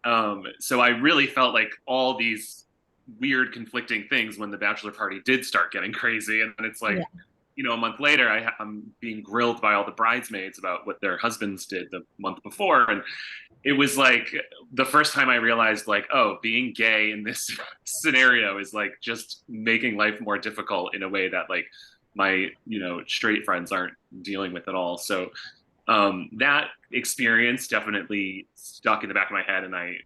So I really felt like all these weird conflicting things when the bachelor party did start getting crazy. And then it's like, Yeah. a month later, I'm being grilled by all the bridesmaids about what their husbands did the month before. And it was like the first time I realized, like, oh, being gay in this scenario is like just making life more difficult in a way that like my, straight friends aren't dealing with at all. So that experience definitely stuck in the back of my head, and I,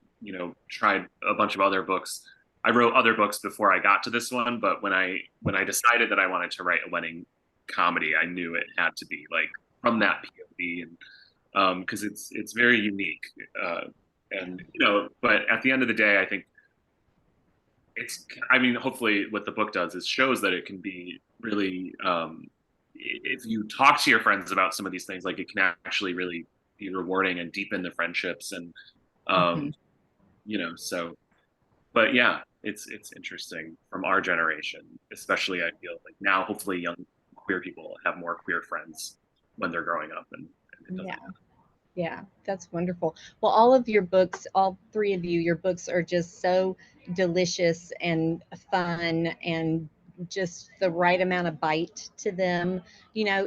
tried a bunch of other books. I wrote other books before I got to this one, but when I decided that I wanted to write a wedding comedy, I knew it had to be like from that POV, and because it's very unique, uh, and but at the end of the day, I think I mean, hopefully, what the book does is shows that it can be really, if you talk to your friends about some of these things, like it can actually really be rewarding and deepen the friendships, and Mhm. um, so. But yeah, it's interesting from our generation, especially. I feel like now, hopefully, young queer people have more queer friends when they're growing up, and it Yeah. doesn't. Yeah, that's wonderful. Well, all of your books, all three of you, your books are just so delicious and fun and just the right amount of bite to them.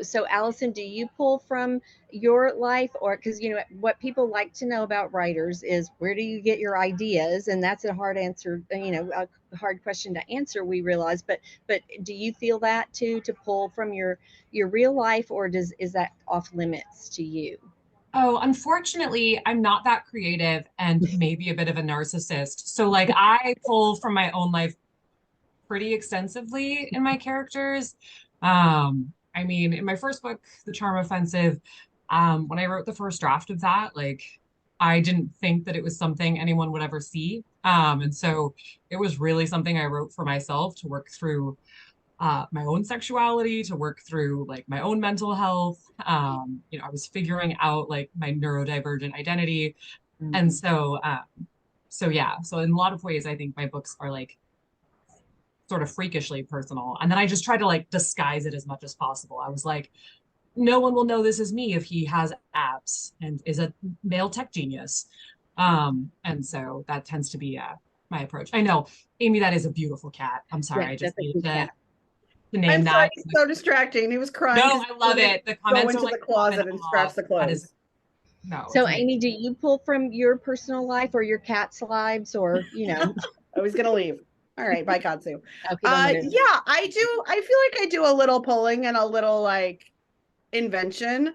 So Allison, do you pull from your life, or because what people like to know about writers is where do you get your ideas? And that's a hard answer, a hard question to answer, we realize, but do you feel that too, to pull from your real life, or is that off limits to you? Oh, unfortunately, I'm not that creative and maybe a bit of a narcissist. So, like, I pull from my own life pretty extensively in my characters. I mean, in my first book, The Charm Offensive, when I wrote the first draft of that, like, I didn't think that it was something anyone would ever see. And so it was really something I wrote for myself to work through my own sexuality, to work through like my own mental health. I was figuring out like my neurodivergent identity. And Mhm. so yeah, so in a lot of ways, I think my books are like sort of freakishly personal. And then I just try to like disguise it as much as possible. I was like, no one will know this is me if he has abs and is a male tech genius. And so that tends to be my approach. I know, Amy, that is a beautiful cat. I'm sorry, Yeah, I just that's a needed cute cat. to I'm name sorry, that. he's so distracting. He was crying No, because I he love wanted to it. The go comments are into like the popping closet and scratch off. the That is clothes. no, So, it's amazing. Amy, do you pull from your personal life or your cat's lives, or? Oh, he's gonna leave. All right, bye, Katsu. Oh, he don't want to. Yeah, I do. I feel like I do a little pulling and a little like invention.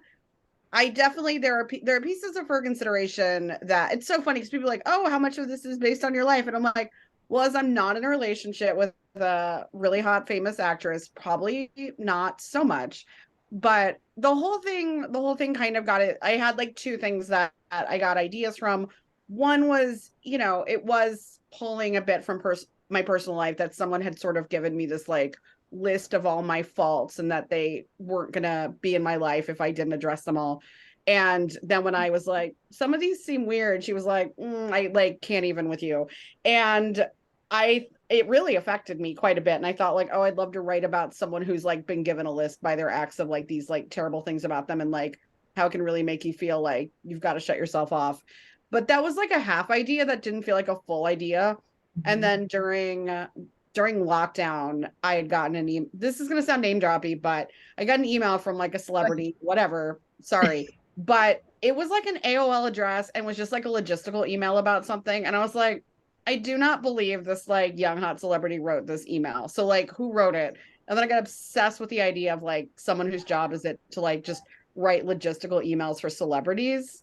I definitely there are pieces of for consideration that it's so funny because people are like, oh, how much of this is based on your life? And I'm like, well, as I'm not in a relationship with a really hot famous actress, probably not so much. But the whole thing kind of got it. I had like two things that I got ideas from. One was, it was pulling a bit from my personal life that someone had sort of given me this like list of all my faults and that they weren't going to be in my life if I didn't address them all. And then when I was like, some of these seem weird, she was like, I like can't even with you. And it really affected me quite a bit. And I thought like, oh, I'd love to write about someone who's like been given a list by their ex of like these like terrible things about them and like how it can really make you feel like you've got to shut yourself off. But that was like a half idea that didn't feel like a full idea. And Mhm. then during lockdown, I had gotten an email. This is going to sound name droppy, but I got an email from like a celebrity, whatever. Sorry. But it was like an AOL address and was just like a logistical email about something. And I was like, I do not believe this like young hot celebrity wrote this email. So like who wrote it? And then I got obsessed with the idea of like someone whose job is it to like just write logistical emails for celebrities.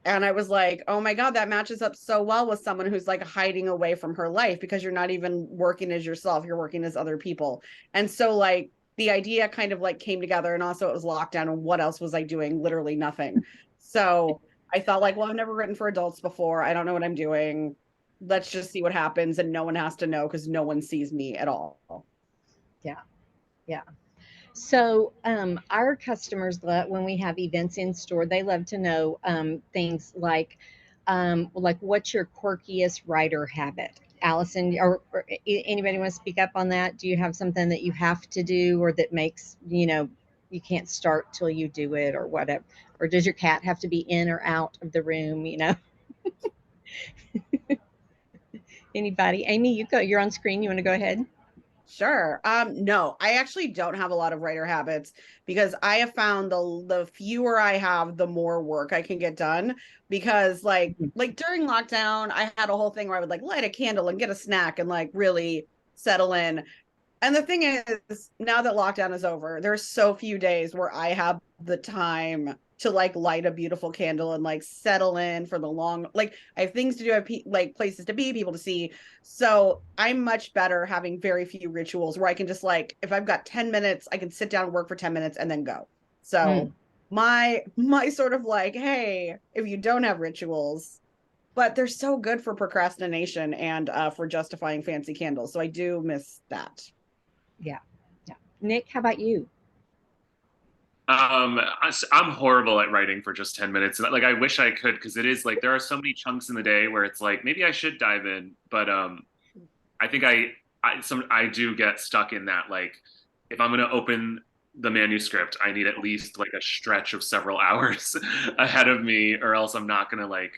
And I was like, oh my God, that matches up so well with someone who's like hiding away from her life because you're not even working as yourself, you're working as other people. And so, like, the idea kind of like came together. And also, it was lockdown. And what else was I doing? Literally nothing. So I thought, like, well, I've never written for adults before. I don't know what I'm doing. Let's just see what happens. And no one has to know because no one sees me at all. Yeah, yeah. So, our customers love when we have events in store. They love to know things like what's your quirkiest writer habit, Allison, or anybody want to speak up on that? Do you have something that you have to do, or that makes you can't start till you do it, or whatever? Or does your cat have to be in or out of the room? Anybody? Amy, you go. You're on screen. You want to go ahead? Sure. No, I actually don't have a lot of writer habits because I have found the fewer I have, the more work I can get done. Because like during lockdown, I had a whole thing where I would like light a candle and get a snack and like really settle in. And the thing is, now that lockdown is over, there's so few days where I have the time to like light a beautiful candle and like settle in for the long, like I have things to do, I have like places to be, people to see. So I'm much better having very few rituals where I can just like, if I've got 10 minutes, I can sit down and work for 10 minutes and then go. So my sort of like, hey, if you don't have rituals, but they're so good for procrastination and for justifying fancy candles. So I do miss that. Yeah. Yeah. Nick, how about you? I'm horrible at writing for just 10 minutes. Like I wish I could, because it is like there are so many chunks in the day where it's like maybe I should dive in, but I think I do get stuck in that, like if I'm gonna open the manuscript, I need at least like a stretch of several hours ahead of me, or else I'm not gonna like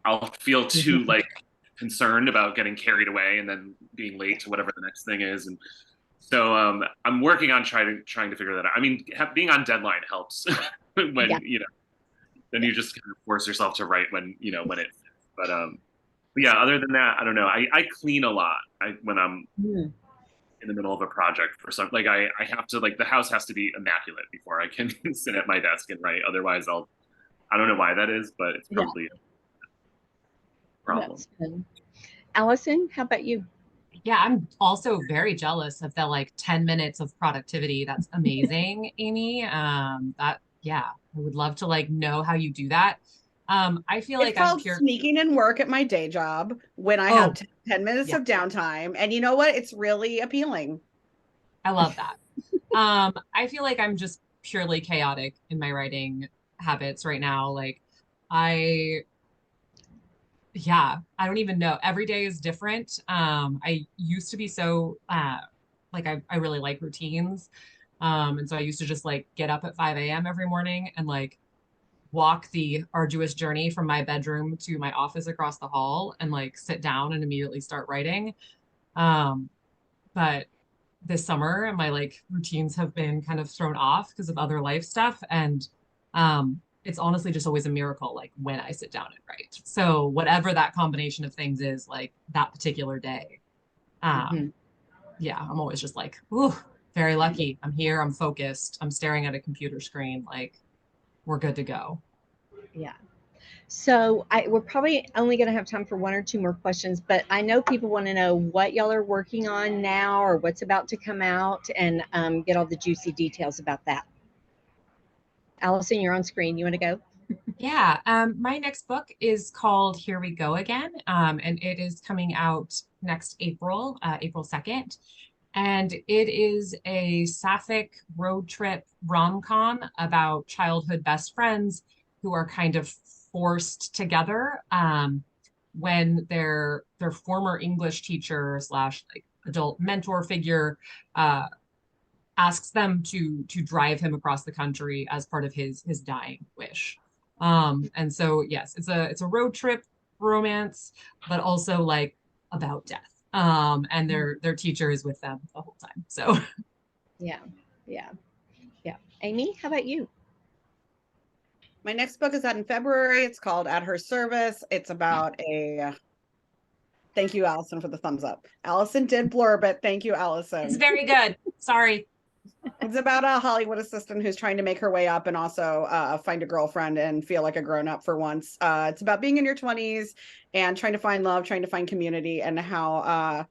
I'll feel too like concerned about getting carried away and then being late to whatever the next thing is. And so I'm working on trying to figure that out. I mean, being on deadline helps when then you just kind of force yourself to write when when it. But but yeah, other than that, I don't know. I clean a lot. When I'm in the middle of a project for some, like I have to, like the house has to be immaculate before I can sit at my desk and write. Otherwise, I don't know why that is, but it's probably a problem. That's fun. Allison, how about you? Yeah, I'm also very jealous of the like 10 minutes of productivity. That's amazing, Amy. That yeah, I would love to like know how you do that. I feel It's like I'm called pure. sneaking in work at my day job when I have 10 minutes of downtime. And you know what? It's really appealing. I love that. I feel like I'm just purely chaotic in my writing habits right now. Like I I don't even know. Every day is different. I used to be so like I really like routines. And so I used to just like get up at 5 a.m. every morning and like walk the arduous journey from my bedroom to my office across the hall and like sit down and immediately start writing. But this summer my like routines have been kind of thrown off because of other life stuff. And it's honestly just always a miracle, like when I sit down and write. So whatever that combination of things is, like that particular day, yeah, I'm always just like, ooh, very lucky. I'm here. I'm focused. I'm staring at a computer screen. Like we're good to go. Yeah. So we're probably only going to have time for one or two more questions, but I know people want to know what y'all are working on now or what's about to come out, and get all the juicy details about that. Allison, you're on screen. You want to go? Yeah, my next book is called Here We Go Again, and it is coming out next April, April 2nd. And it is a sapphic road trip rom-com about childhood best friends who are kind of forced together when their former English teacher slash like adult mentor figure asks them to drive him across the country as part of his dying wish. And so yes, it's a road trip romance, but also like about death. And their teacher is with them the whole time. So yeah. Amy, how about you? My next book is out in February. It's called At Her Service. It's about a thank you, Allison, for the thumbs up. Allison did blurb it. Thank you, Allison. it's very good. Sorry. It's about a Hollywood assistant who's trying to make her way up and also find a girlfriend and feel like a grown-up for once. It's about being in your 20s and trying to find love, trying to find community, and how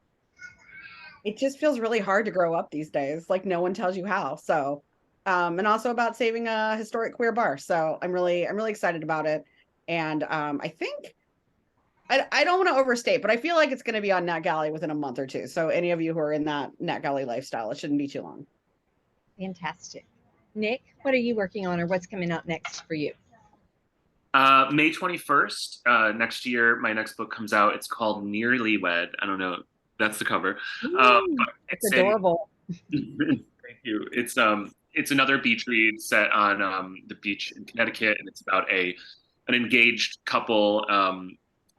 it just feels really hard to grow up these days. Like no one tells you how. So, and also about saving a historic queer bar. So I'm really excited about it. And I think I don't want to overstate, but I feel like it's going to be on NetGalley within a month or two. So any of you who are in that NetGalley lifestyle, it shouldn't be too long. Fantastic. Nick, what are you working on, or what's coming out next for you? May 21st, next year, my next book comes out. It's called Nearly Wed. I don't know. That's the cover. It's adorable. Thank you. It's another beach read set on the beach in Connecticut, and it's about an engaged couple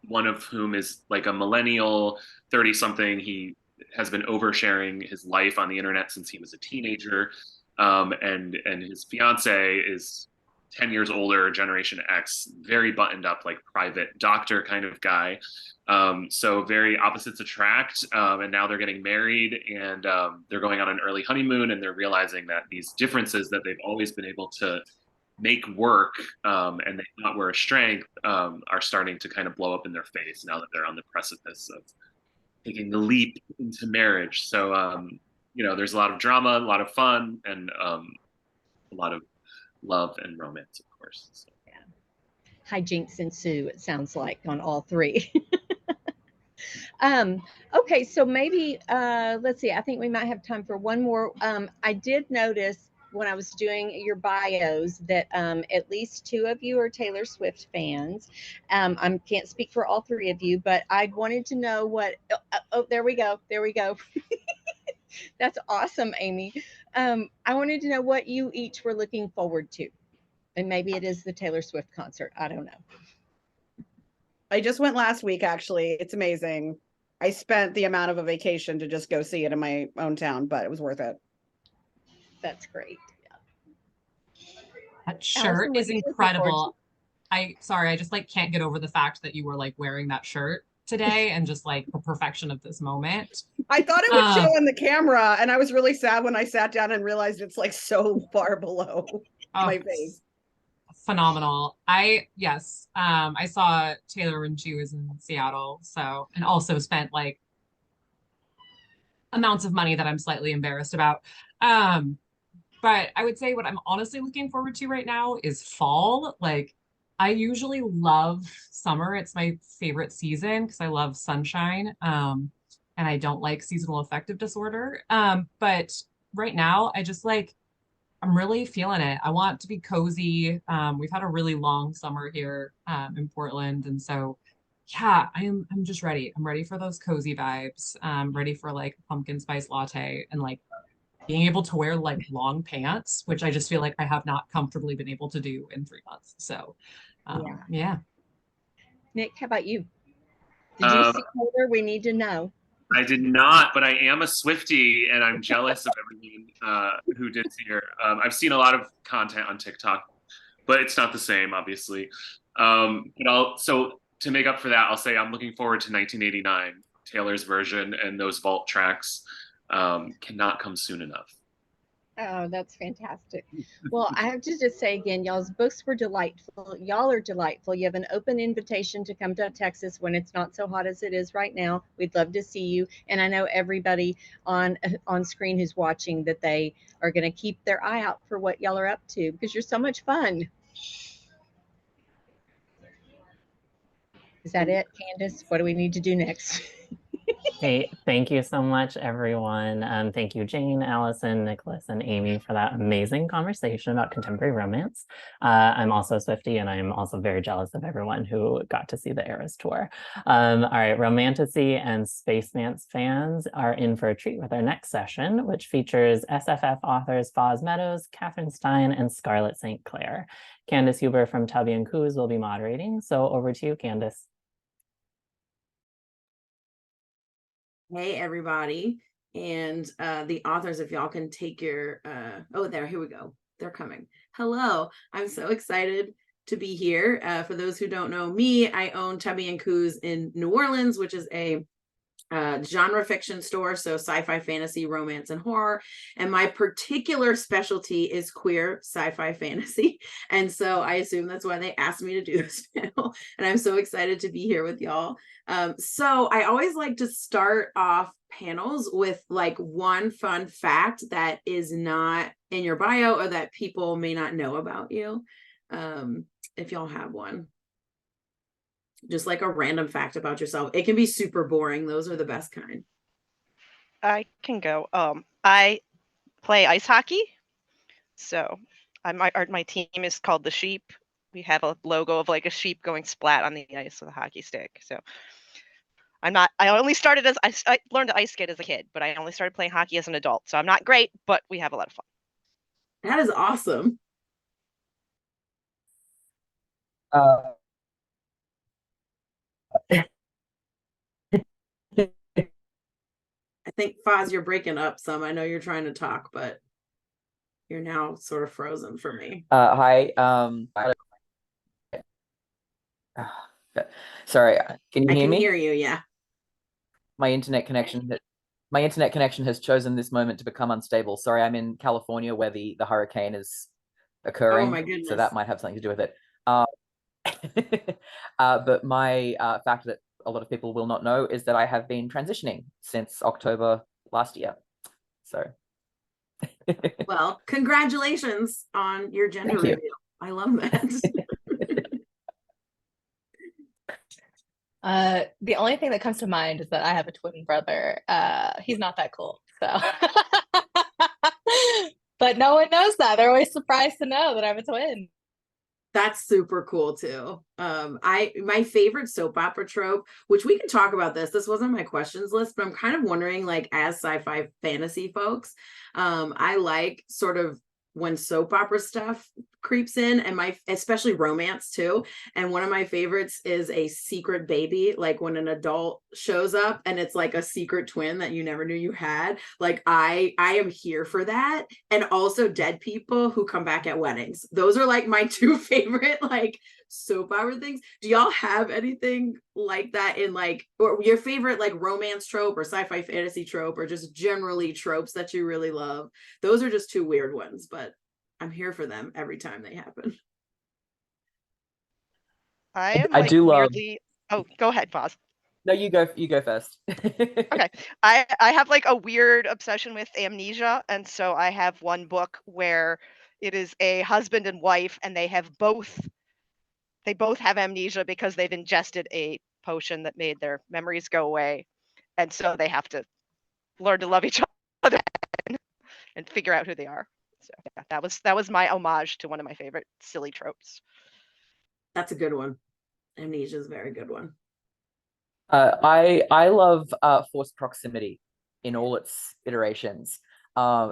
one of whom is like a millennial, 30 something. He has been oversharing his life on the internet since he was a teenager. And his fiance is 10 years older, Generation X, very buttoned up, like private doctor kind of guy. So very opposites attract. And now they're getting married, and they're going on an early honeymoon, and they're realizing that these differences that they've always been able to make work, and they thought were a strength, are starting to kind of blow up in their face now that they're on the precipice of taking the leap into marriage. So, there's a lot of drama, a lot of fun, and a lot of love and romance, of course. So. Hijinks ensue, it sounds like, on all three. Okay, so maybe let's see. I think we might have time for one more. I did notice when I was doing your bios that at least 2 of you are Taylor Swift fans. I can't speak for all 3 of you, but I wanted to know what. Oh, there we go. There we go. That's awesome, Amy. I wanted to know what you each were looking forward to. And maybe it is the Taylor Swift concert. I don't know. I just went last week, actually. It's amazing. I spent the amount of a vacation to just go see it in my own town, but it was worth it. That's great. That shirt is incredible. I just like can't get over the fact that you were like wearing that shirt today and just like the perfection of this moment. I thought it would show on the camera, and I was really sad when I sat down and realized it's like so far below my face. Phenomenal. I saw Taylor when she was in Seattle, so, and also spent like amounts of money that I'm slightly embarrassed about. But I would say what I'm honestly looking forward to right now is fall. Like, I usually love summer. It's my favorite season because I love sunshine. And I don't like seasonal affective disorder. But right now, I'm really feeling it. I want to be cozy. We've had a really long summer here in Portland. And so, yeah, I'm just ready. I'm ready for those cozy vibes. Ready for like a pumpkin spice latte and like being able to wear like long pants, which I just feel like I have not comfortably been able to do in 3 months. So, yeah. Nick, how about you? Did you see Taylor? We need to know. I did not, but I am a Swiftie, and I'm jealous of everyone who did see her. I've seen a lot of content on TikTok, but it's not the same, obviously. So to make up for that, I'll say I'm looking forward to 1989, Taylor's version, and those vault tracks cannot come soon enough. Oh, that's fantastic. Well, I have to just say again, y'all's books were delightful. Y'all are delightful. You have an open invitation to come to Texas when it's not so hot as it is right now. We'd love to see you. And I know everybody on screen who's watching that they are going to keep their eye out for what y'all are up to because you're so much fun. Is that it, Candace? What do we need to do next? Hey, thank you so much, everyone. Thank you, Jane, Allison, Nicholas, and Amy for that amazing conversation about contemporary romance. I'm also a Swiftie, and I'm also very jealous of everyone who got to see the Eras tour. All right, Romantasy and Spacemance fans are in for a treat with our next session, which features SFF authors Foz Meadows, Catherine Stein, and Scarlett St. Clair. Candace Huber from Tubby and Coos will be moderating. So over to you, Candace. Hey everybody, and the authors, if y'all can take your here we go, they're coming. Hello, I'm so excited to be here. For those who don't know me, I own Tubby and Coos in New Orleans, which is a genre fiction store, so sci-fi, fantasy, romance, and horror. And my particular specialty is queer sci-fi fantasy. And so I assume that's why they asked me to do this panel. And I'm so excited to be here with y'all. So I always like to start off panels with like one fun fact that is not in your bio or that people may not know about you. If y'all have one. Just like a random fact about yourself. It can be super boring. Those are the best kind. I can go. I play ice hockey. So my team is called the Sheep. We have a logo of like a sheep going splat on the ice with a hockey stick. So I only started I learned to ice skate as a kid, but I only started playing hockey as an adult. So I'm not great, but we have a lot of fun. That is awesome. think Foz, you're breaking up some. I know you're trying to talk, but you're now sort of frozen for me. Hi. Sorry, can you I hear can me? hear you, yeah. My internet connection has chosen this moment to become unstable. Sorry, I'm in California where the hurricane is occurring. Oh my goodness. So that might have something to do with it. But my fact that a lot of people will not know is that I have been transitioning since October last year. So Well, congratulations on your gender Thank you. reveal. I love that. The only thing that comes to mind is that I have a twin brother. He's not that cool, so. But no one knows that. They're always surprised to know that I'm a twin. That's super cool too. My favorite soap opera trope, which we can talk about this wasn't my questions list, but I'm kind of wondering, like, as sci-fi fantasy folks, I like sort of when soap opera stuff creeps in, and especially romance too. And one of my favorites is a secret baby, like when an adult shows up and it's like a secret twin that you never knew you had. Like I am here for that. And also dead people who come back at weddings. Those are like my two favorite like soap opera things. Do y'all have anything like that in like, or your favorite like romance trope or sci-fi fantasy trope, or just generally tropes that you really love? Those are just two weird ones, but I'm here for them every time they happen. I am I like do love. weirdly. Oh, go ahead, Foz. No, you go first. Okay. I have like a weird obsession with amnesia, and so I have one book where it is a husband and wife, and they both have amnesia because they've ingested a potion that made their memories go away, and so they have to learn to love each other and figure out who they are. So yeah, that was my homage to one of my favorite silly tropes. That's a good one. Amnesia is a very good one. I love forced proximity in all its iterations.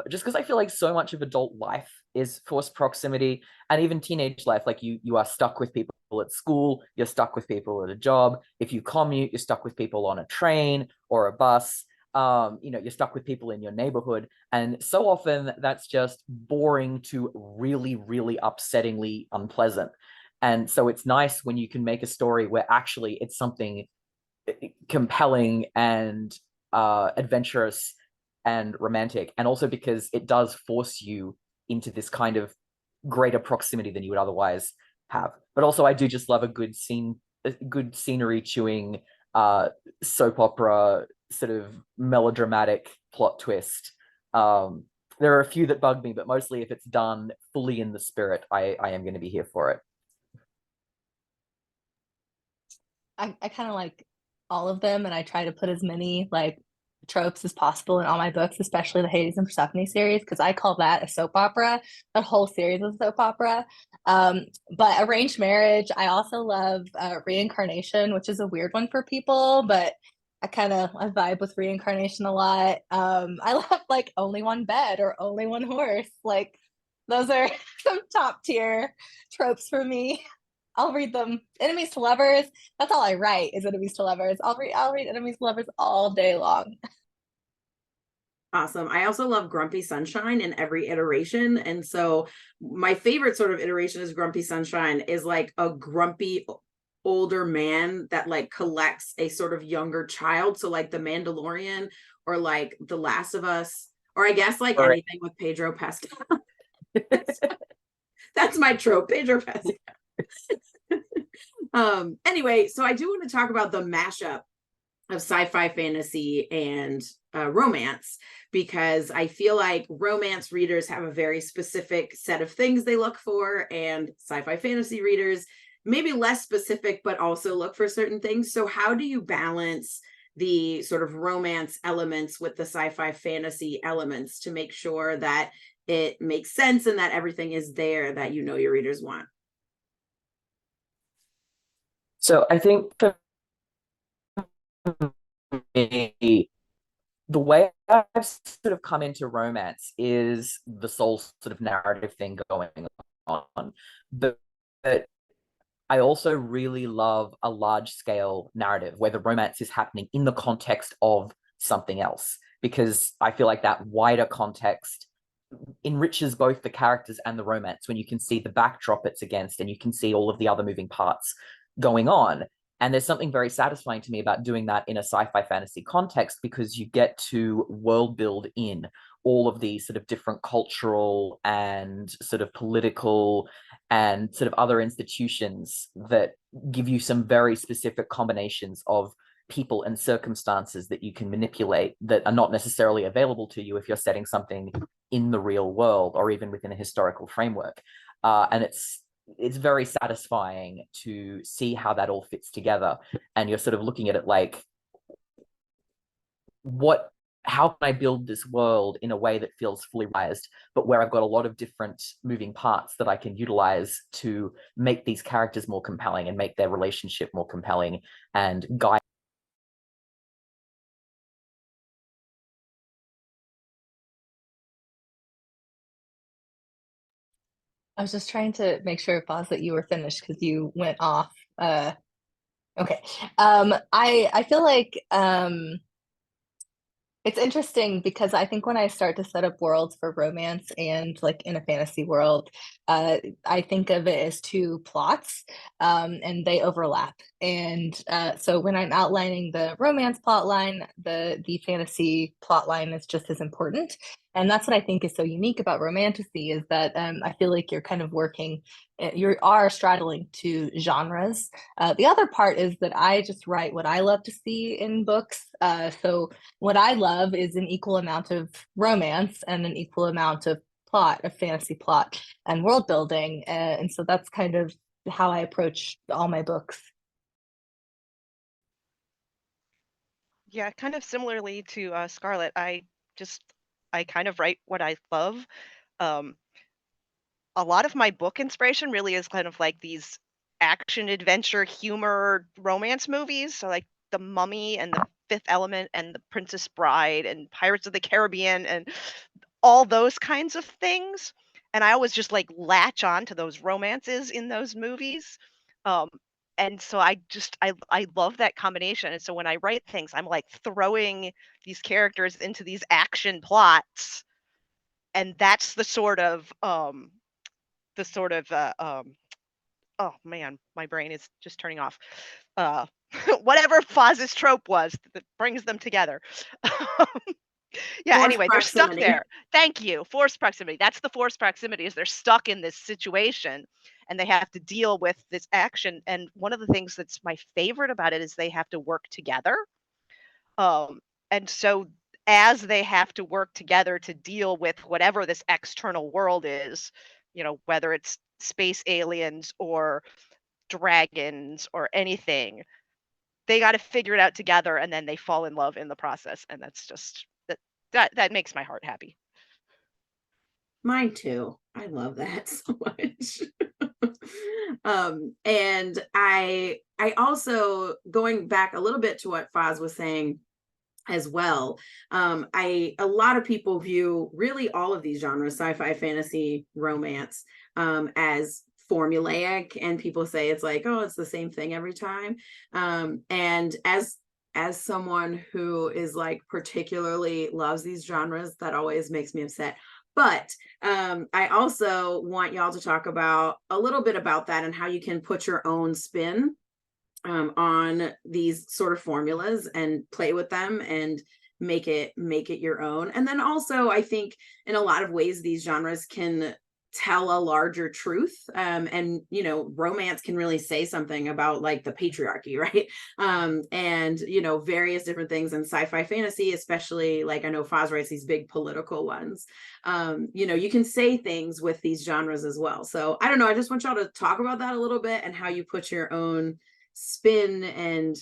Just because I feel like so much of adult life is forced proximity, and even teenage life. Like you are stuck with people at school, you're stuck with people at a job. If you commute, you're stuck with people on a train or a bus. You're stuck with people in your neighborhood, and so often that's just boring to really, really upsettingly unpleasant. And so it's nice when you can make a story where actually it's something compelling and adventurous and romantic, and also because it does force you into this kind of greater proximity than you would otherwise have. But also I do just love a good scenery chewing soap opera sort of melodramatic plot twist. There are a few that bug me, but mostly if it's done fully in the spirit, I am going to be here for it. I kind of like all of them, and I try to put as many like tropes as possible in all my books, especially the Hades and Persephone series, because I call that a soap opera. That whole series is a soap opera. But arranged marriage, I also love reincarnation, which is a weird one for people, but I vibe with reincarnation a lot. I love like only one bed or only one horse. Like those are some top tier tropes for me. I'll read them. Enemies to lovers. That's all I write is enemies to lovers. I'll read enemies to lovers all day long. Awesome. I also love Grumpy Sunshine in every iteration. And so my favorite sort of iteration is Grumpy Sunshine is like a grumpy older man that like collects a sort of younger child. So like The Mandalorian or like The Last of Us, or I guess like anything with Pedro Pascal. That's my trope, Pedro Pascal. Anyway, so I do want to talk about the mashup of sci-fi fantasy and romance, because I feel like romance readers have a very specific set of things they look for, and sci-fi fantasy readers maybe less specific but also look for certain things. So how do you balance the sort of romance elements with the sci-fi fantasy elements to make sure that it makes sense and that everything is there that you know your readers want? So I think for me, the way I've sort of come into romance is the sole sort of narrative thing going on. But I also really love a large scale narrative where the romance is happening in the context of something else. because I feel like that wider context enriches both the characters and the romance when you can see the backdrop it's against and you can see all of the other moving parts going on. And there's something very satisfying to me about doing that in a sci-fi fantasy context, because you get to world build in all of these sort of different cultural and sort of political and sort of other institutions that give you some very specific combinations of people and circumstances that you can manipulate that are not necessarily available to you if you're setting something in the real world or even within a historical framework. And it's very satisfying to see how that all fits together. And you're sort of looking at it like, how can I build this world in a way that feels fully realized, but where I've got a lot of different moving parts that I can utilize to make these characters more compelling and make their relationship more compelling and guide. I was just trying to make sure, Foz, that you were finished because you went off. Okay. I feel like it's interesting because I think when I start to set up worlds for romance and like in a fantasy world, I think of it as two plots, and they overlap. And so when I'm outlining the romance plot line, the fantasy plot line is just as important. And that's what I think is so unique about romantasy, is that I feel like you're kind of working, you are straddling two genres. The other part is that I just write what I love to see in books. So what I love is an equal amount of romance and an equal amount of plot, of fantasy plot and world building. And so that's kind of how I approach all my books. Yeah, kind of similarly to Scarlett, I kind of write what I love. Um, a lot of my book inspiration really is kind of like these action adventure humor romance movies. So like The Mummy and The Fifth Element and The Princess Bride and Pirates of the Caribbean and all those kinds of things. And I always just like latch on to those romances in those movies. Um, and so I love that combination. And so when I write things, I'm like throwing these characters into these action plots. And that's the sort of oh man, my brain is just turning off. Whatever Foz's trope was that brings them together. Yeah, Forced anyway, they're stuck proximity. there. Thank you. Forced proximity. That's the forced proximity, is they're stuck in this situation and they have to deal with this action. And one of the things that's my favorite about it is they have to work together. And so as they have to work together to deal with whatever this external world is, whether it's space aliens or dragons or anything, they got to figure it out together, and then they fall in love in the process. And that's just that makes my heart happy. Mine too. I love that so much. And I also, going back a little bit to what Foz was saying as well, a lot of people view really all of these genres, sci-fi, fantasy, romance, as formulaic, and people say it's like, oh, it's the same thing every time. And as someone who is like particularly loves these genres, that always makes me upset. But I also want y'all to talk about a little bit about that and how you can put your own spin on these sort of formulas and play with them and make it your own. And then also, I think in a lot of ways, these genres can tell a larger truth, and romance can really say something about like the patriarchy, right? And various different things in sci-fi fantasy, especially, like I know Foz writes these big political ones. You can say things with these genres as well. So I don't know, I just want y'all to talk about that a little bit and how you put your own spin and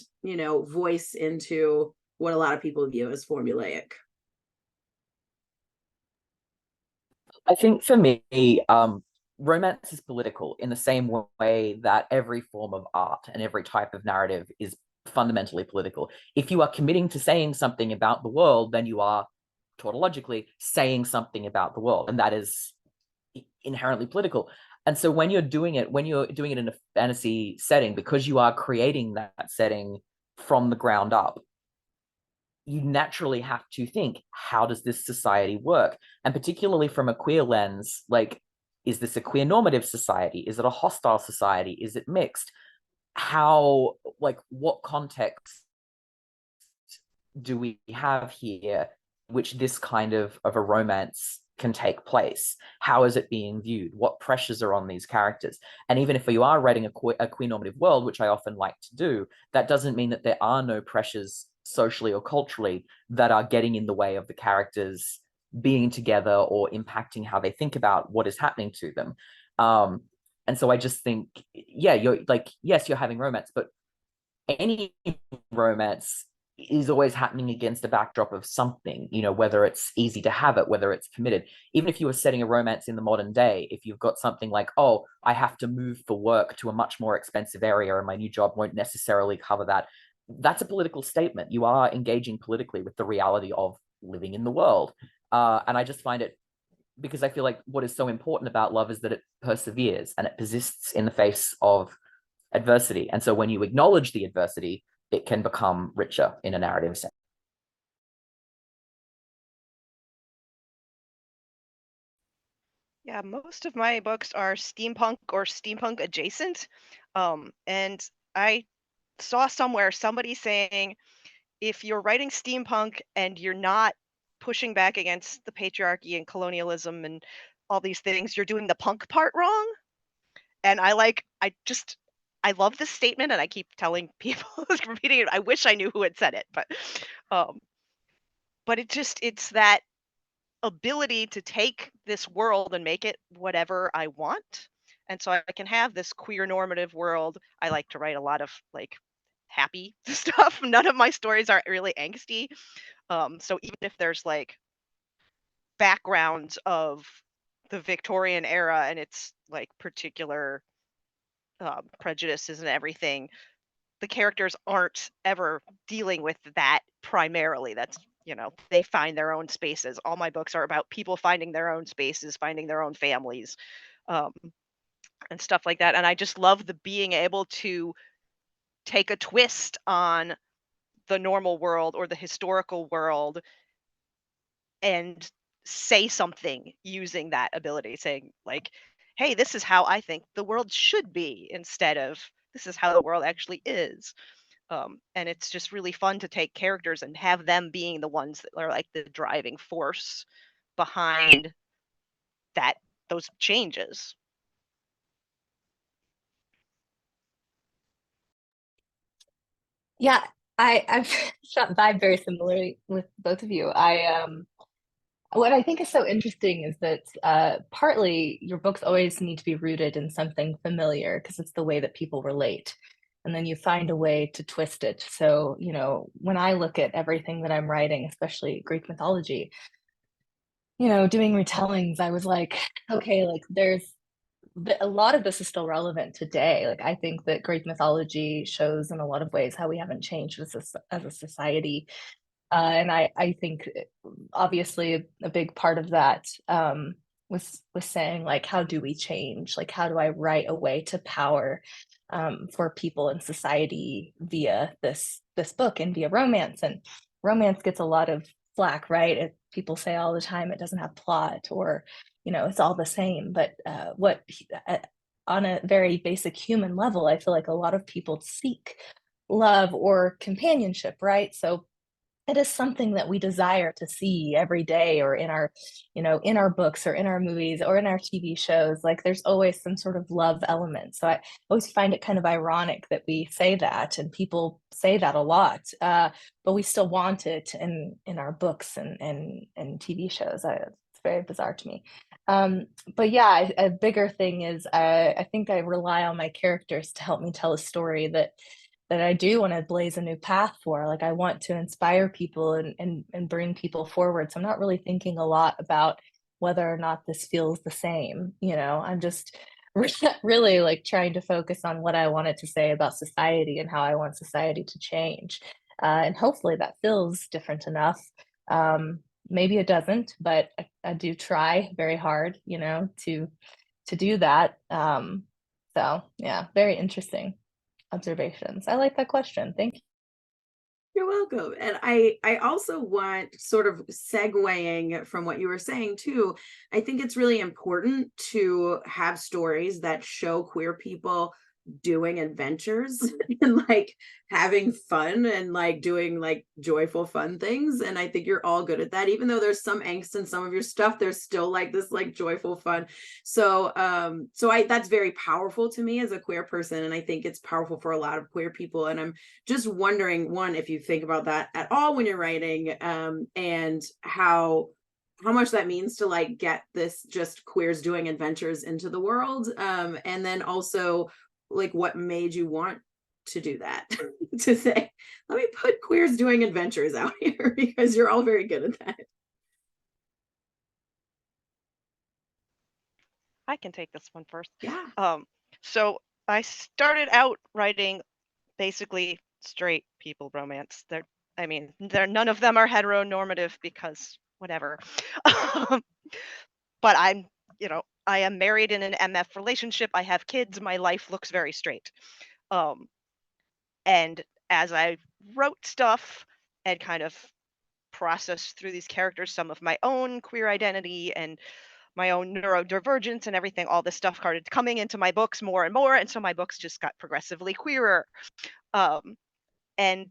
voice into what a lot of people view as formulaic. I think for me, romance is political in the same way that every form of art and every type of narrative is fundamentally political. If you are committing to saying something about the world, then you are tautologically saying something about the world, and that is inherently political. And so when you're doing it in a fantasy setting, because you are creating that setting from the ground up, you naturally have to think, how does this society work? And particularly from a queer lens, like, is this a queer normative society? Is it a hostile society? Is it mixed? How, like, what context do we have here which this kind of a romance can take place? How is it being viewed? What pressures are on these characters? And even if you are writing a queer normative world, which I often like to do, that doesn't mean that there are no pressures socially or culturally that are getting in the way of the characters being together or impacting how they think about what is happening to them. And so I just think, yeah, you're like, yes, you're having romance, but any romance is always happening against a backdrop of something, you know, whether it's easy to have it, whether it's committed. Even if you were setting a romance in the modern day, if you've got something like, oh, I have to move for work to a much more expensive area and my new job won't necessarily cover that, that's a political statement. You are engaging politically with the reality of living in the world. And I just find it, because I feel like what is so important about love is that it perseveres and it persists in the face of adversity. And so when you acknowledge the adversity, it can become richer in a narrative sense. Yeah, most of my books are steampunk or steampunk adjacent. And I saw somewhere somebody saying, if you're writing steampunk and you're not pushing back against the patriarchy and colonialism and all these things, you're doing the punk part wrong. And I love this statement, and I keep telling people, repeating it. I wish I knew who had said it, but it's that ability to take this world and make it whatever I want. And so I can have this queer normative world. I like to write a lot of like happy stuff. None of my stories are really angsty. So even if there's like backgrounds of the Victorian era and it's like particular prejudices and everything, the characters aren't ever dealing with that primarily. That's, they find their own spaces. All my books are about people finding their own spaces, finding their own families, um, and stuff like that. And I just love the being able to take a twist on the normal world or the historical world and say something using that ability, saying like, hey, this is how I think the world should be, instead of this is how the world actually is. And it's just really fun to take characters and have them being the ones that are like the driving force behind those changes. Yeah, I've shot vibe very similarly with both of you. What I think is so interesting is that partly your books always need to be rooted in something familiar because it's the way that people relate. And then you find a way to twist it. So, when I look at everything that I'm writing, especially Greek mythology, doing retellings, I was like, okay, like a lot of this is still relevant today. Like, I think that Greek mythology shows in a lot of ways how we haven't changed as a society. And I think obviously a big part of that was saying like, how do we change? Like, how do I write a way to power for people in society via this book and via romance? And romance gets a lot of flack, right? People say all the time it doesn't have plot, or it's all the same. But on a very basic human level, I feel like a lot of people seek love or companionship, right? So it is something that we desire to see every day, or in our in our books or in our movies or in our TV shows. Like, there's always some sort of love element. So I always find it kind of ironic that we say that, and people say that a lot, but we still want it in our books and TV shows. It's very bizarre to me. But yeah, a bigger thing is I think I rely on my characters to help me tell a story that I do want to blaze a new path for. Like, I want to inspire people and bring people forward. So I'm not really thinking a lot about whether or not this feels the same. I'm just really like trying to focus on what I wanted to say about society and how I want society to change. And hopefully that feels different enough. Maybe it doesn't, but I do try very hard, to do that. So yeah, very interesting observations. I like that question. Thank you. You're welcome. And I also want, sort of segueing from what you were saying too, I think it's really important to have stories that show queer people doing adventures and like having fun and like doing like joyful fun things. And I think you're all good at that. Even though there's some angst in some of your stuff, there's still like this like joyful fun. So that's very powerful to me as a queer person. And I think it's powerful for a lot of queer people. And I'm just wondering, one, if you think about that at all when you're writing, and how much that means to like get this just queers doing adventures into the world, and then also like what made you want to do that to say, let me put queers doing adventures out here, because you're all very good at that. I can take this one first. Yeah. So I started out writing basically straight people romance. None of them are heteronormative because whatever. But I am married in an MF relationship. I have kids. My life looks very straight. And as I wrote stuff and kind of processed through these characters some of my own queer identity and my own neurodivergence and everything, all this stuff started coming into my books more and more. And so my books just got progressively queerer. And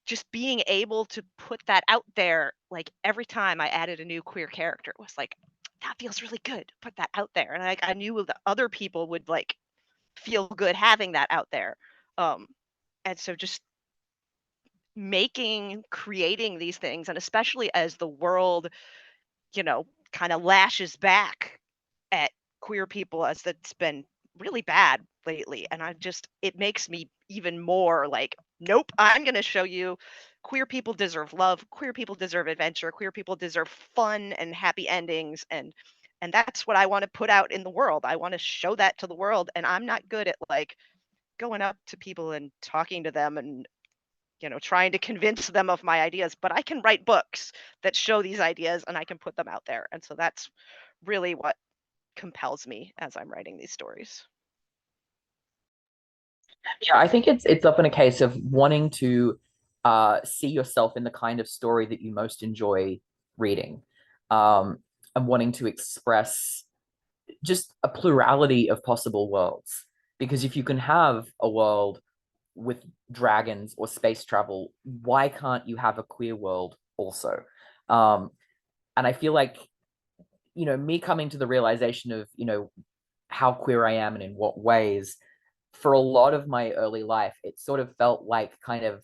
just being able to put that out there, like every time I added a new queer character, it was like, that feels really good. Put that out there. And I knew that other people would like feel good having that out there. And so just creating these things, and especially as the world, kind of lashes back at queer people, as that's been really bad lately. And it makes me even more like, nope, I'm going to show you queer people deserve love, queer people deserve adventure, queer people deserve fun and happy endings. And that's what I want to put out in the world. I want to show that to the world. And I'm not good at like going up to people and talking to them and trying to convince them of my ideas, but I can write books that show these ideas and I can put them out there. And so that's really what compels me as I'm writing these stories. Yeah, I think it's often a case of wanting to see yourself in the kind of story that you most enjoy reading, and wanting to express just a plurality of possible worlds. Because if you can have a world with dragons or space travel, why can't you have a queer world also? And I feel like, me coming to the realization of, how queer I am and in what ways, for a lot of my early life, it sort of felt like kind of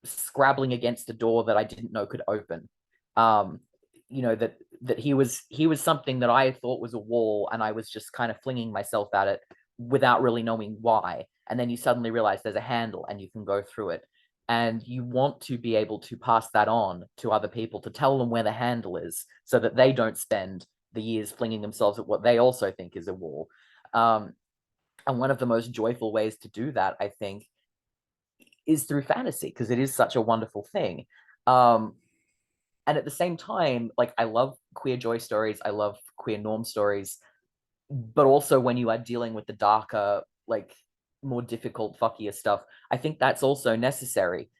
scrabbling against a door that I didn't know could open. That he was something that I thought was a wall, and I was just kind of flinging myself at it without really knowing why. And then you suddenly realize there's a handle and you can go through it. And you want to be able to pass that on to other people, to tell them where the handle is, so that they don't spend the years flinging themselves at what they also think is a wall. And one of the most joyful ways to do that, I think, is through fantasy, because it is such a wonderful thing. And at the same time, like, I love queer joy stories, I love queer norm stories, but also when you are dealing with the darker, like, more difficult, fuckier stuff, I think that's also necessary,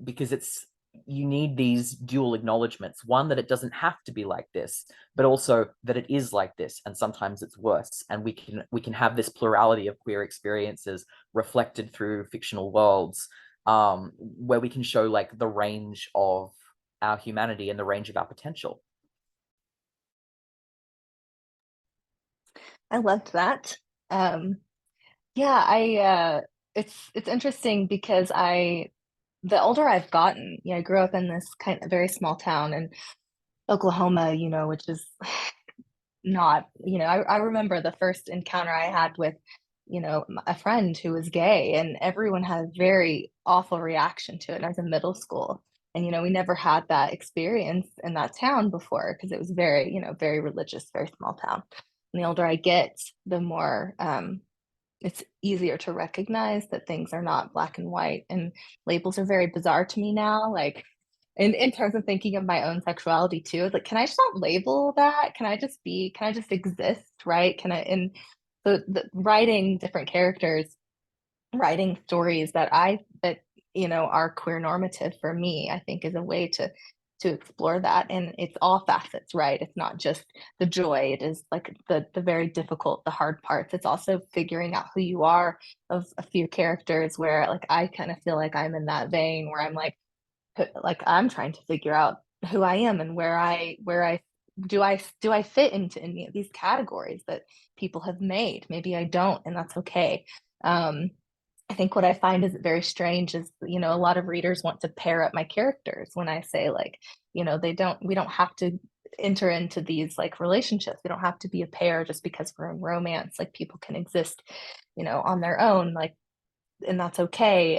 because you need these dual acknowledgements. One, that it doesn't have to be like this, but also that it is like this, and sometimes it's worse. And we can have this plurality of queer experiences reflected through fictional worlds, where we can show like the range of our humanity and the range of our potential. I loved that. It's interesting because the older I've gotten, I grew up in this kind of very small town in Oklahoma, which is not, I remember the first encounter I had with, a friend who was gay, and everyone had a very awful reaction to it. And I was in middle school, and, we never had that experience in that town before, because it was very, very religious, very small town. And the older I get, the more, it's easier to recognize that things are not black and white, and labels are very bizarre to me now. Like in terms of thinking of my own sexuality too, it's like, can I just not label that? Can I just exist? Right. And so writing different characters, writing stories that are queer normative for me, I think is a way to explore that. And it's all facets, right? It's not just the joy. It is like the very difficult, the hard parts. It's also figuring out who you are. Of a few characters where like I kind of feel like I'm in that vein where I'm like I'm trying to figure out who I am and where I do I fit into any of these categories that people have made. Maybe I don't, and that's okay. I think what I find is very strange is, a lot of readers want to pair up my characters when I say like, we don't have to enter into these like relationships. We don't have to be a pair just because we're in romance. Like people can exist, on their own, like, and that's okay.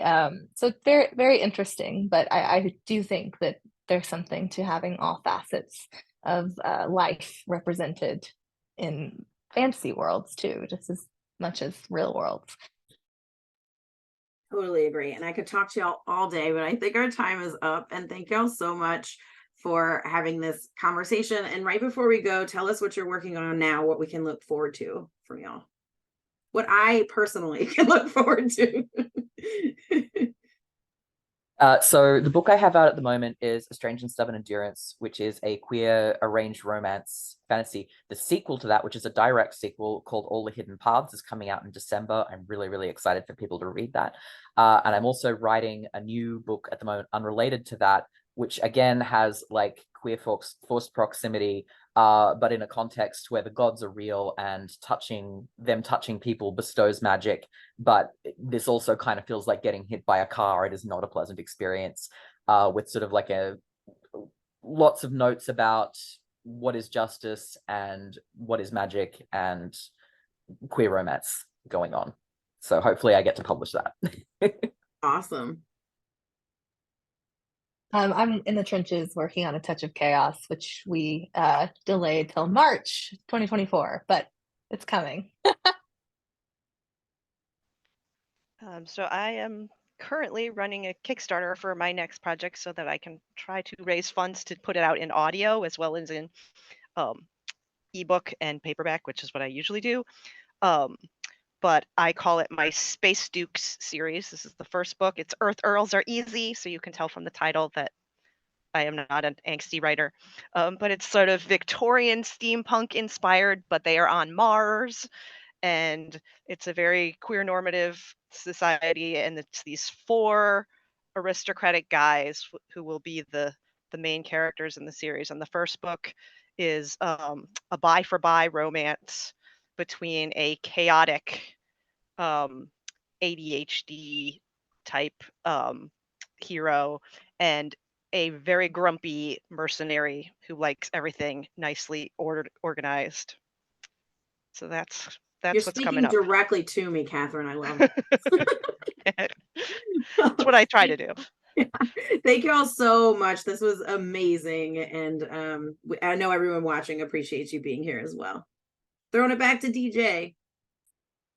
So it's very, very interesting, but I do think that there's something to having all facets of life represented in fantasy worlds too, just as much as real worlds. Totally agree. And I could talk to y'all all day, but I think our time is up. And thank y'all so much for having this conversation. And right before we go, tell us what you're working on now, what we can look forward to from y'all. What I personally can look forward to. So the book I have out at the moment is A Strange and Stubborn Endurance, which is a queer arranged romance fantasy. The sequel to that, which is a direct sequel called All the Hidden Paths, is coming out in December. I'm really, really excited for people to read that. And I'm also writing a new book at the moment unrelated to that, which again has like queer forced proximity, but in a context where the gods are real and touching people bestows magic. But this also kind of feels like getting hit by a car. It is not a pleasant experience, with sort of like lots of notes about what is justice and what is magic and queer romance going on. So hopefully I get to publish that. Awesome. I'm in the trenches working on A Touch of Chaos, which we delayed till March 2024, but it's coming. So I am currently running a Kickstarter for my next project so that I can try to raise funds to put it out in audio as well as in ebook and paperback, which is what I usually do. But I call it my Space Dukes series. This is the first book. It's Earth Earls Are Easy, so you can tell from the title that I am not an angsty writer. But it's sort of Victorian steampunk inspired, but they are on Mars. And it's a very queer normative society, and it's these 4 aristocratic guys who will be the main characters in the series. And the first book is a bi for bi romance between a chaotic ADHD type hero and a very grumpy mercenary who likes everything nicely organized. So that's You're what's coming up. directly to me, Catherine. I love it. That's what I try to do. Yeah. Thank you all so much. This was amazing. And I know everyone watching appreciates you being here as well. Throwing it back to DJ.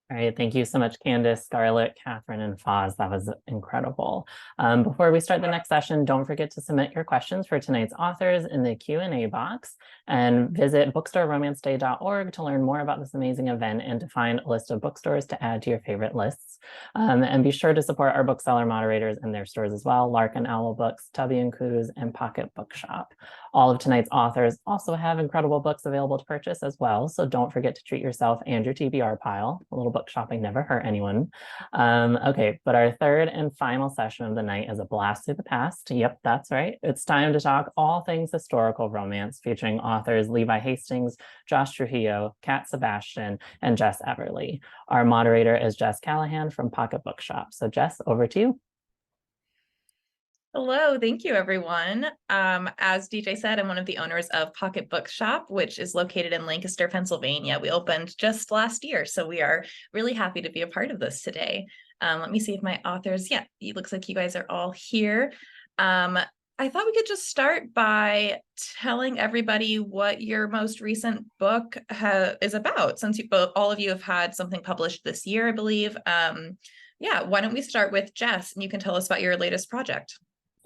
All right, thank you so much, Candace, Scarlett, Catherine, and Foz. That was incredible. Before we start the next session, don't forget to submit your questions for tonight's authors in the Q&A box, and visit bookstoreromanceday.org to learn more about this amazing event and to find a list of bookstores to add to your favorite lists. And be sure to support our bookseller moderators and their stores as well, Lark and Owl Books, Tubby and Coos, and Pocket Bookshop. All of tonight's authors also have incredible books available to purchase as well, so don't forget to treat yourself and your TBR pile. A little book shopping never hurt anyone. Okay, but our third and final session of the night is a blast through the past. Yep, that's right. It's time to talk all things historical romance, featuring authors Levi Hastings, Josh Trujillo, Kat Sebastian, and Jess Everly. Our moderator is Jess Callahan from Pocket Bookshop. So Jess, over to you. Hello, thank you everyone. As DJ said, I'm one of the owners of Pocket Bookshop, which is located in Lancaster, Pennsylvania. We opened just last year, so we are really happy to be a part of this today. Let me see if my authors, yeah, it looks like you guys are all here. I thought we could just start by telling everybody what your most recent book is about, since all of you have had something published this year, I believe. Yeah, why don't we start with Jess, and you can tell us about your latest project.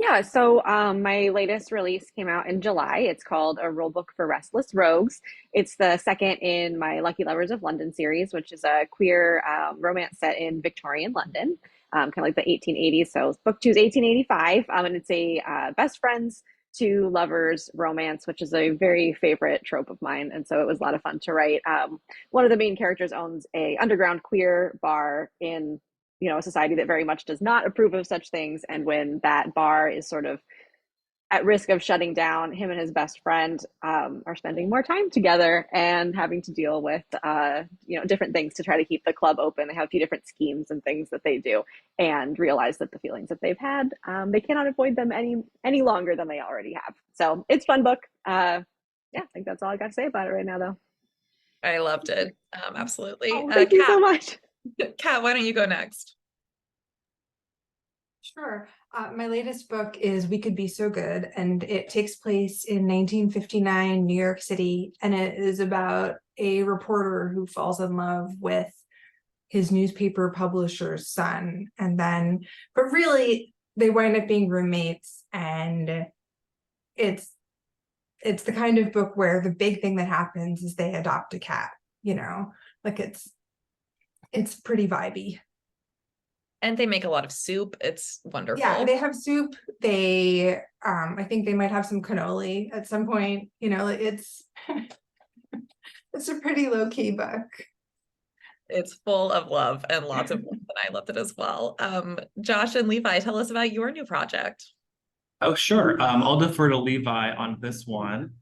Yeah, so my latest release came out in July. It's called A Rulebook for Restless Rogues. It's the second in my Lucky Lovers of London series, which is a queer romance set in Victorian London. kind of like the 1880s. So book 2 is 1885, and it's a best friends to lovers romance, which is a very favorite trope of mine. And so it was a lot of fun to write. One of the main characters owns a underground queer bar in, a society that very much does not approve of such things. And when that bar is sort of at risk of shutting down, him and his best friend are spending more time together and having to deal with different things to try to keep the club open. They have a few different schemes and things that they do, and realize that the feelings that they've had, they cannot avoid them any longer than they already have. So it's a fun book. I think that's all I got to say about it right now, though. I loved it. Absolutely. Thank you so much. Kat, why don't you go next? Sure. My latest book is We Could Be So Good, and it takes place in 1959 New York City, and it is about a reporter who falls in love with his newspaper publisher's son, but really they wind up being roommates, and it's the kind of book where the big thing that happens is they adopt a cat, like it's pretty vibey. And they make a lot of soup. It's wonderful. Yeah, they have soup. They, I think they might have some cannoli at some point. It's it's a pretty low key book. It's full of love and lots of love, and I loved it as well. Josh and Levi, tell us about your new project. Oh, sure. I'll defer to Levi on this one.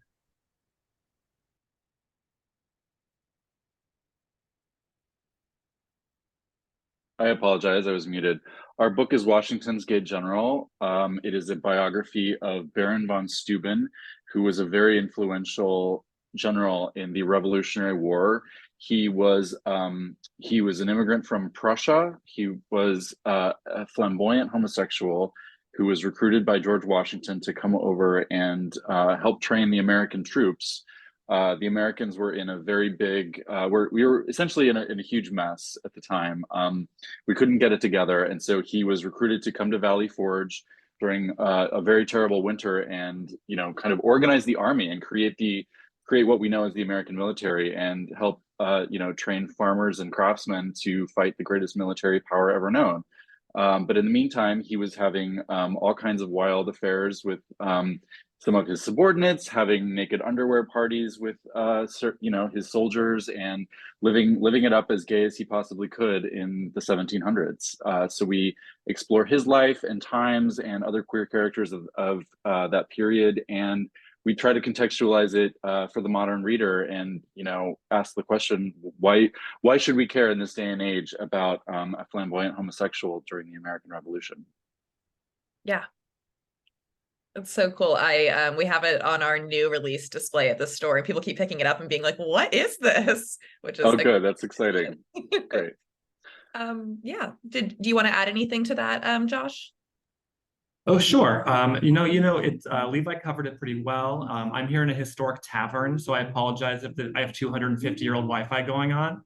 I apologize, I was muted. Our book is Washington's Gay General. It is a biography of Baron von Steuben, who was a very influential general in the Revolutionary War. He was an immigrant from Prussia. He was a flamboyant homosexual who was recruited by George Washington to come over and help train the American troops. The Americans were in a very big, we were essentially in a huge mess at the time. We couldn't get it together. And so he was recruited to come to Valley Forge during a very terrible winter and, kind of organize the army and create what we know as the American military and help, train farmers and craftsmen to fight the greatest military power ever known. But in the meantime, he was having all kinds of wild affairs with some of his subordinates, having naked underwear parties with his soldiers, and living it up as gay as he possibly could in the 1700s. So we explore his life and times and other queer characters of that period, and we try to contextualize it for the modern reader, and ask the question, why should we care in this day and age about a flamboyant homosexual during the American Revolution? Yeah. It's so cool. We have it on our new release display at the store, and people keep picking it up and being like, "What is this?" Which is good. That's exciting. Great. Yeah. Do you want to add anything to that, Josh? Oh, sure. Levi covered it pretty well. I'm here in a historic tavern, so I apologize if I have 250-year-old Wi-Fi going on.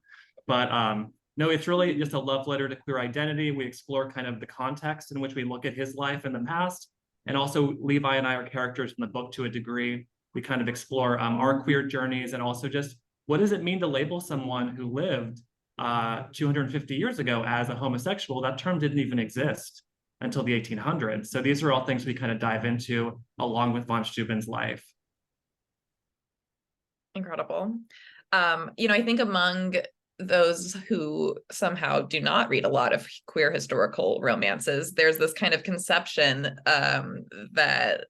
But no, it's really just a love letter to queer identity. We explore kind of the context in which we look at his life in the past. And also, Levi and I are characters in the book to a degree. We kind of explore our queer journeys, and also just what does it mean to label someone who lived 250 years ago as a homosexual? That term didn't even exist until the 1800s. So these are all things we kind of dive into along with von Steuben's life. Incredible. I think among those who somehow do not read a lot of queer historical romances, there's this kind of conception that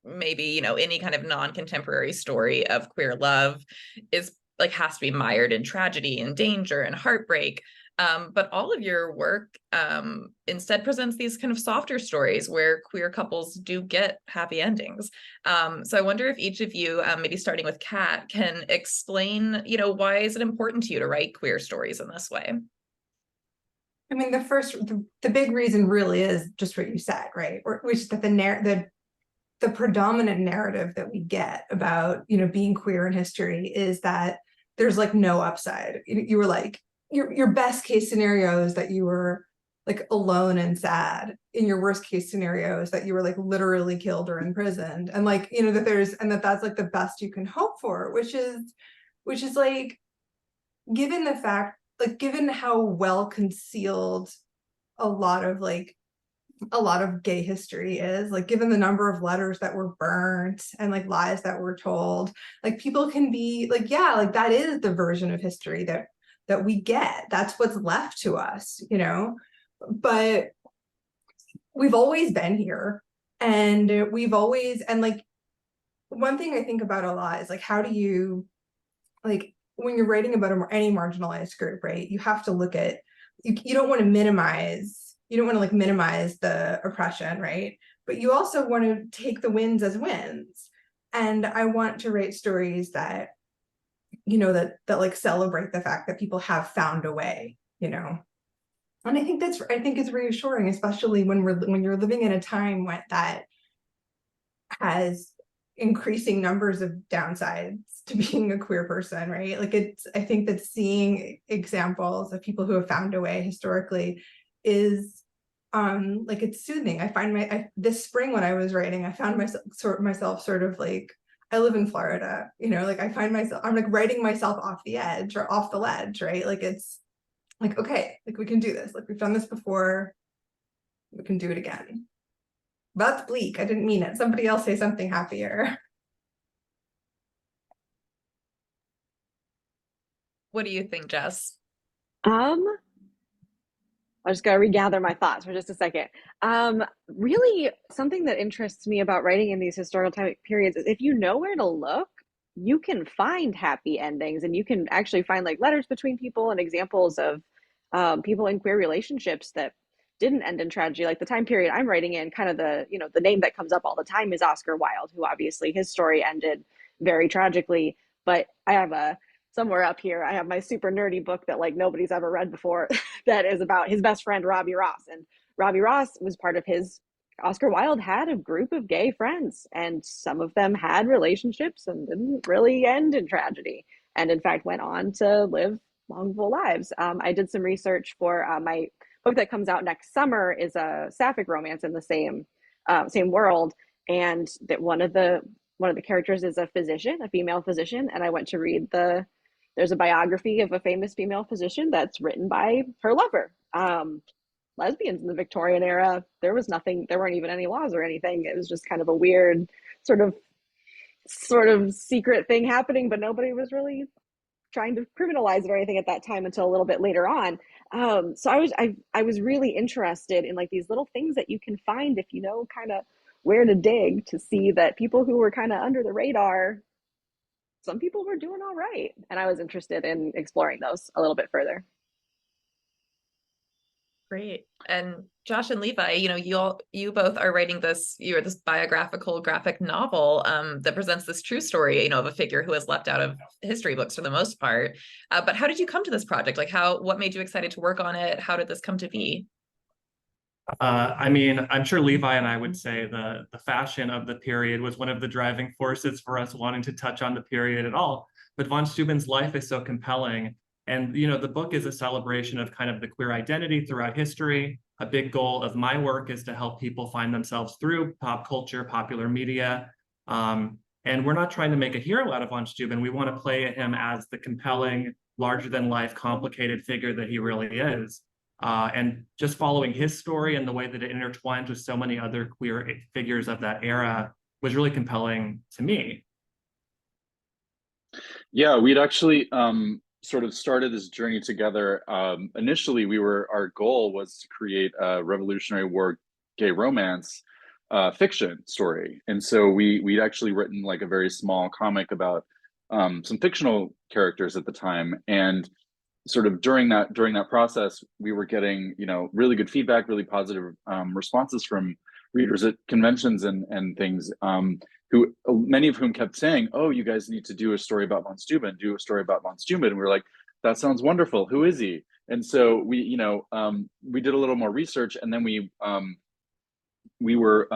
maybe, any kind of non-contemporary story of queer love is has to be mired in tragedy and danger and heartbreak. But all of your work instead presents these kind of softer stories where queer couples do get happy endings. So I wonder if each of you, maybe starting with Kat, can explain, why is it important to you to write queer stories in this way? I mean, the big reason really is just what you said, right? Which is that the predominant narrative that we get about, being queer in history is that there's no upside. You were your best case scenario is that you were alone and sad. In your worst case scenario is that you were literally killed or imprisoned, and that's the best you can hope for, which is given the fact, given how well concealed a lot of gay history is, like, given the number of letters that were burnt and like lies that were told, like people can be like, yeah, like that is the version of history that we get. That's what's left to us, you know. But we've always been here, and like, one thing I think about a lot is like, how do you, like, when you're writing about any marginalized group, right, you have to look at, you don't want to minimize the oppression, right? But you also want to take the wins as wins. And I want to write stories that, you know, that like celebrate the fact that people have found a way, you know. And I think it's reassuring, especially when you're living in a time that has increasing numbers of downsides to being a queer person, right? Like, I think that seeing examples of people who have found a way historically is like, it's soothing. I find this spring when I was writing, I found myself sort of like, I live in Florida, you know, like I'm like writing myself off the edge or off the ledge, right? Like, it's like, okay, like we can do this. Like, we've done this before, we can do it again. But that's bleak. I didn't mean it. Somebody else say something happier. What do you think, Jess? I just gotta regather my thoughts for just a second. Really, something that interests me about writing in these historical time periods is if you know where to look, you can find happy endings, and you can actually find like letters between people and examples of people in queer relationships that didn't end in tragedy. Like the time period I'm writing in, kind of the name that comes up all the time is Oscar Wilde, who obviously his story ended very tragically. But I have somewhere up here, I have my super nerdy book that like nobody's ever read before that is about his best friend, Robbie Ross. And Robbie Ross was part of Oscar Wilde had a group of gay friends, and some of them had relationships and didn't really end in tragedy, and in fact went on to live long, full lives. I did some research for my book that comes out next summer is a sapphic romance in the same world, and that one of the characters is a female physician, and I went to read there's a biography of a famous female physician that's written by her lover. Lesbians in the Victorian era, there weren't even any laws or anything. It was just kind of a weird sort of secret thing happening, but nobody was really trying to criminalize it or anything at that time until a little bit later on. So I was really interested in like these little things that you can find if you know kind of where to dig, to see that people who were kind of under the radar, some people were doing all right. And I was interested in exploring those a little bit further. Great. And Josh and Levi, you both are writing this biographical graphic novel that presents this true story, of a figure who is left out of history books for the most part. But how did you come to this project? Like what made you excited to work on it? How did this come to be? I mean, I'm sure Levi and I would say the fashion of the period was one of the driving forces for us wanting to touch on the period at all. But von Steuben's life is so compelling. And, the book is a celebration of kind of the queer identity throughout history. A big goal of my work is to help people find themselves through pop culture, popular media. And we're not trying to make a hero out of von Steuben. We want to play him as the compelling, larger than life, complicated figure that he really is. And just following his story and the way that it intertwines with so many other queer figures of that era was really compelling to me. Yeah, we'd actually sort of started this journey together. Initially, our goal was to create a Revolutionary War gay romance fiction story. And so we'd actually written like a very small comic about some fictional characters at the time. And sort of during that process, we were getting, really good feedback, really positive responses from readers at conventions and things, who many of whom kept saying, "Oh, you guys need to do a story about von Steuben, do a story about von Steuben." And we were like, "That sounds wonderful. Who is he?" And so we did a little more research, and then we were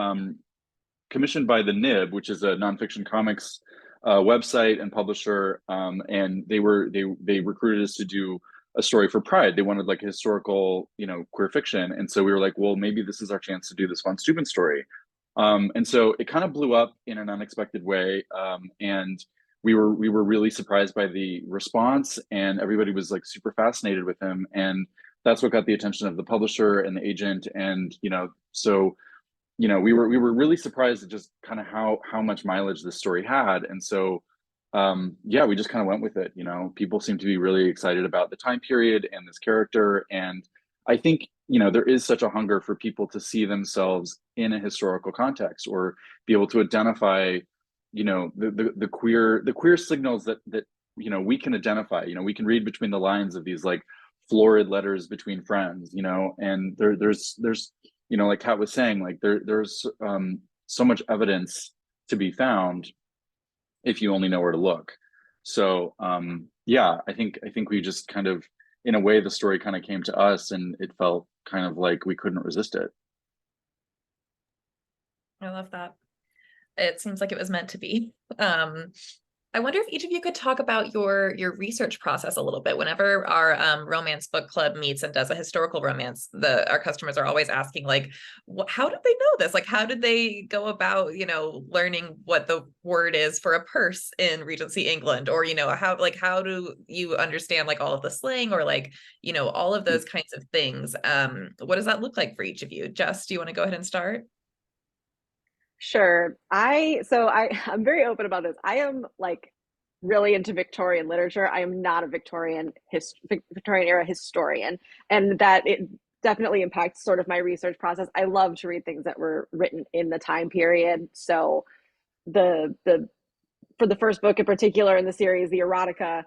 commissioned by the Nib, which is a nonfiction comics website and publisher, and they recruited us to do a story for Pride. They wanted like historical, queer fiction, and so we were like, well, maybe this is our chance to do this von Steuben story. And so it kind of blew up in an unexpected way, and we were really surprised by the response, and everybody was like super fascinated with him, and that's what got the attention of the publisher and the agent. And, so, we were really surprised at just kind of how much mileage this story had. And so, yeah, we just kind of went with it. People seem to be really excited about the time period and this character. And I think, there is such a hunger for people to see themselves in a historical context, or be able to identify, the queer signals that we can identify. We can read between the lines of these like florid letters between friends, and there's like Kat was saying, like there's so much evidence to be found if you only know where to look. So yeah, I think we just kind of, in a way, the story kind of came to us, and it felt kind of like we couldn't resist it. I love that. It seems like it was meant to be. I wonder if each of you could talk about your research process a little bit. Whenever our romance book club meets and does a historical romance, our customers are always asking, like, how did they know this? Like, how did they go about, learning what the word is for a purse in Regency England? Or, how do you understand like all of the slang, or like, all of those kinds of things? What does that look like for each of you? Jess, do you want to go ahead and start? Sure. I'm very open about this. I am like really into Victorian literature. I am not a Victorian era historian, and that it definitely impacts sort of my research process. I love to read things that were written in the time period. So for the first book in particular in the series, the erotica,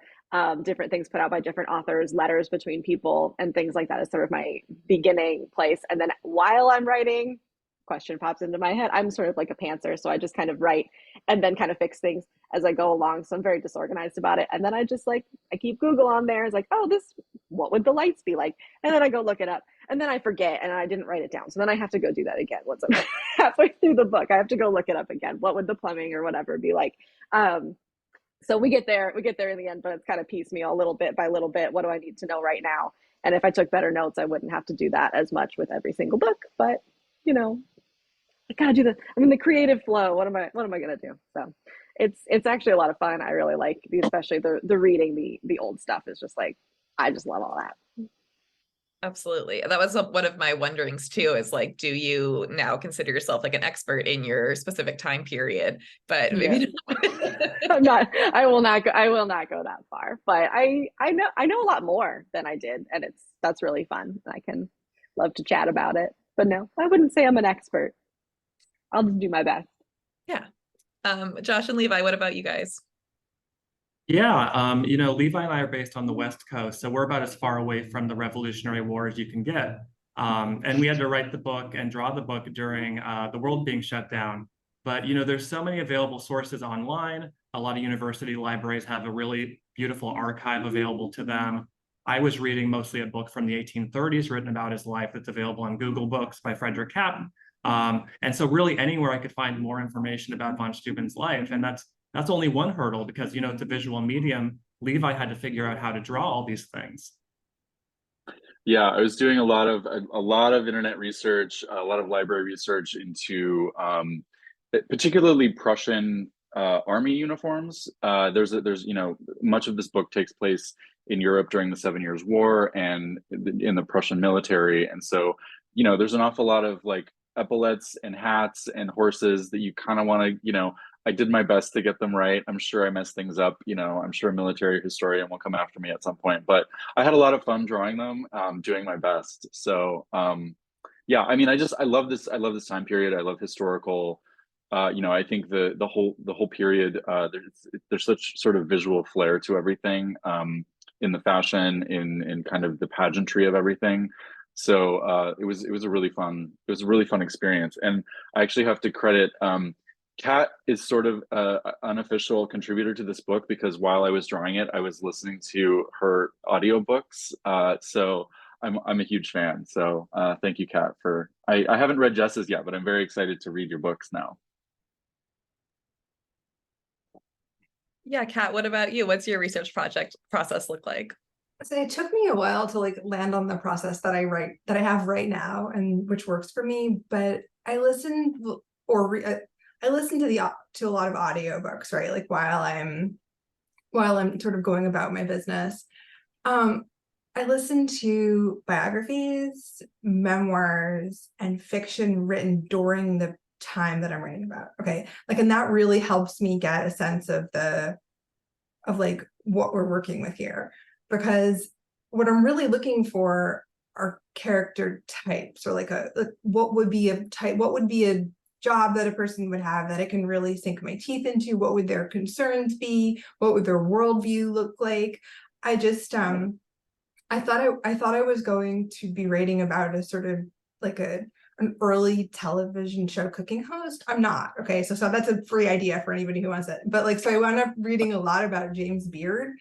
different things put out by different authors, letters between people and things like that is sort of my beginning place. And then while I'm writing, question pops into my head. I'm sort of like a pantser, so I just kind of write and then kind of fix things as I go along. So I'm very disorganized about it. And then I just I keep Google on there. It's like, oh, what would the lights be like? And then I go look it up, and then I forget, and I didn't write it down. So then I have to go do that again. Once I'm halfway through the book, I have to go look it up again. What would the plumbing or whatever be like? So we get there in the end, but it's kind of piecemeal, little bit by little bit. What do I need to know right now? And if I took better notes, I wouldn't have to do that as much with every single book. But I gotta do the creative flow. What am I gonna do? So it's actually a lot of fun. I really like especially the reading the old stuff is just like, I just love all that. Absolutely. That was one of my wonderings too, is like, do you now consider yourself like an expert in your specific time period? But maybe I will not go that far, but I know a lot more than I did, and that's really fun. I can love to chat about it, but no, I wouldn't say I'm an expert. I'll just do my best. Yeah. Josh and Levi, what about you guys? Yeah, Levi and I are based on the West Coast, so we're about as far away from the Revolutionary War as you can get. And we had to write the book and draw the book during the world being shut down. But, there's so many available sources online. A lot of university libraries have a really beautiful archive available to them. I was reading mostly a book from the 1830s written about his life that's available on Google Books by Frederick Kapp. And so really anywhere I could find more information about von Steuben's life. And that's only one hurdle, because, it's a visual medium. Levi had to figure out how to draw all these things. Yeah, I was doing a lot of internet research, a lot of library research into particularly Prussian army uniforms. There's much of this book takes place in Europe during the 7 Years' War and in the Prussian military. And so, there's an awful lot of like epaulets and hats and horses that you kind of want to, I did my best to get them right. I'm sure I messed things up. I'm sure a military historian will come after me at some point, but I had a lot of fun drawing them, doing my best. So, yeah, I mean, I love this time period. I love historical, I think the whole period, there's such sort of visual flair to everything, in the fashion, in kind of the pageantry of everything. So it was a really fun experience. And I actually have to credit Kat is sort of an unofficial contributor to this book, because while I was drawing it, I was listening to her audiobooks. So I'm a huge fan. So thank you, Kat, I haven't read Jess's yet, but I'm very excited to read your books now. Yeah, Kat, what about you? What's your research process look like? So it took me a while to land on the process that I have right now, and which works for me. But I listen to a lot of audiobooks, right? Like while I'm sort of going about my business. I listen to biographies, memoirs, and fiction written during the time that I'm writing about. Okay. Like, and that really helps me get a sense of like what we're working with here. Because what I'm really looking for are character types, or like what would be a type, what would be a job that a person would have that I can really sink my teeth into. What would their concerns be? What would their worldview look like? I just I thought I was going to be writing about a sort of like an early television show cooking host. I'm not. Okay, so that's a free idea for anybody who wants it. But like, so I wound up reading a lot about James Beard.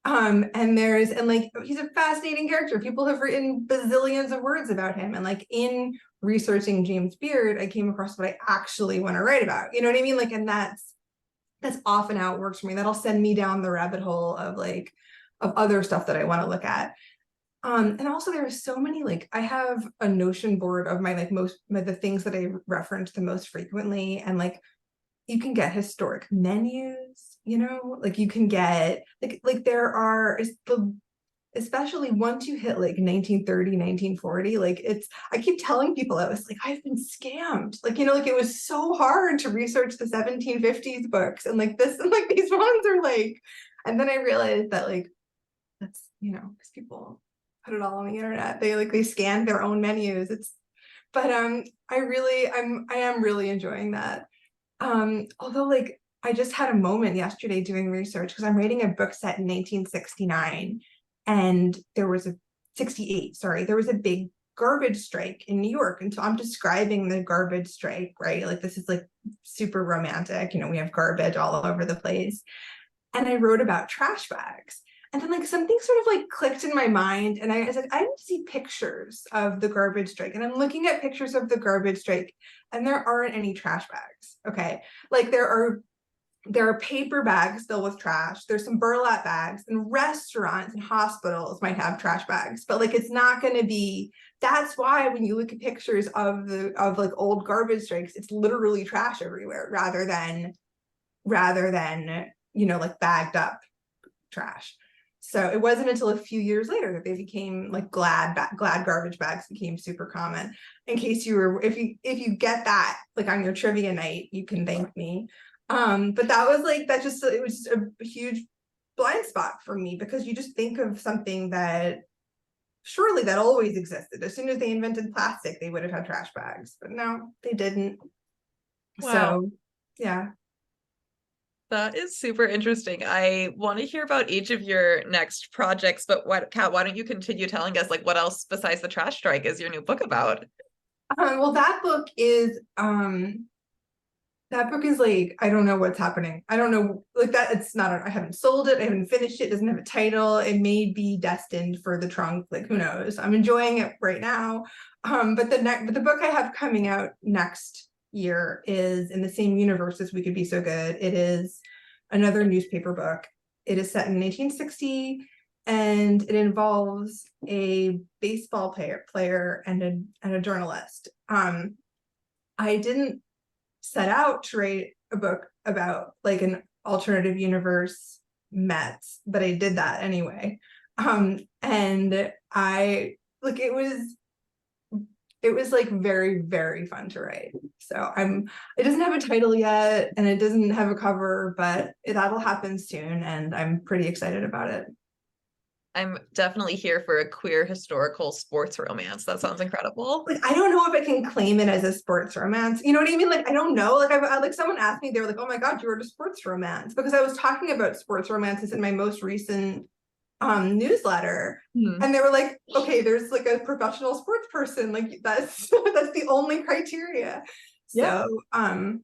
And like, he's a fascinating character. People have written bazillions of words about him. And like, in researching James Beard, I came across what I actually want to write about. You know what I mean? Like, and that's often how it works for me. That'll send me down the rabbit hole of other stuff that I want to look at. And also there are so many, like, I have a Notion board of the things that I reference the most frequently, and like, you can get historic menus, you know, like you can get like there are, especially once you hit like 1930, 1940, like I keep telling people, I was like, I've been scammed. Like, you know, like it was so hard to research the 1750s books, and like this, and like these ones are like, and then I realized that like, that's, you know, because people put it all on the internet. They scan their own menus. But I am really enjoying that. Although like I just had a moment yesterday doing research because I'm writing a book set in 1969, and there was a 68, sorry, there was a big garbage strike in New York. And so I'm describing the garbage strike, right? Like, this is like super romantic, you know, we have garbage all over the place. And I wrote about trash bags. And then like something sort of like clicked in my mind, and I was like, I need to see pictures of the garbage strike. And I'm looking at pictures of the garbage strike, and there aren't any trash bags. Okay. Like there are paper bags filled with trash. There's some burlap bags, and restaurants and hospitals might have trash bags, but like it's not going to be. That's why when you look at pictures of like old garbage strikes, it's literally trash everywhere rather than you know, like bagged up trash. So it wasn't until a few years later that they became like glad garbage bags became super common. In case you were, if you get that like on your trivia night, you can thank me. But that was like, it was just a huge blind spot for me, because you just think of something that surely that always existed. As soon as they invented plastic, they would have had trash bags, but no, they didn't. Wow. So yeah. That is super interesting. I want to hear about each of your next projects, but Kat, why don't you continue telling us like what else besides the trash strike is your new book about? Well, that book is like, I don't know what's happening. I don't know, like that. It's not, I haven't sold it. I haven't finished it. It doesn't have a title. It may be destined for the trunk. Like, who knows? I'm enjoying it right now. But the book I have coming out next year is in the same universe as We Could Be So Good. It is another newspaper book. It is set in 1860, and it involves a baseball player and a journalist. I didn't set out to write a book about like an alternative universe Mets, but I did that anyway. And I like, it was like very, very fun to write. So it doesn't have a title yet, and it doesn't have a cover, but that'll happen soon, and I'm pretty excited about it. I'm definitely here for a queer historical sports romance. That sounds incredible. Like, I don't know if I can claim it as a sports romance. You know what I mean? Like, I don't know. Like, I like someone asked me, they were like, "Oh my God, you wrote a sports romance," because I was talking about sports romances in my most recent newsletter, and they were like, "Okay, there's like a professional sports person. Like, that's the only criteria." Yeah. So,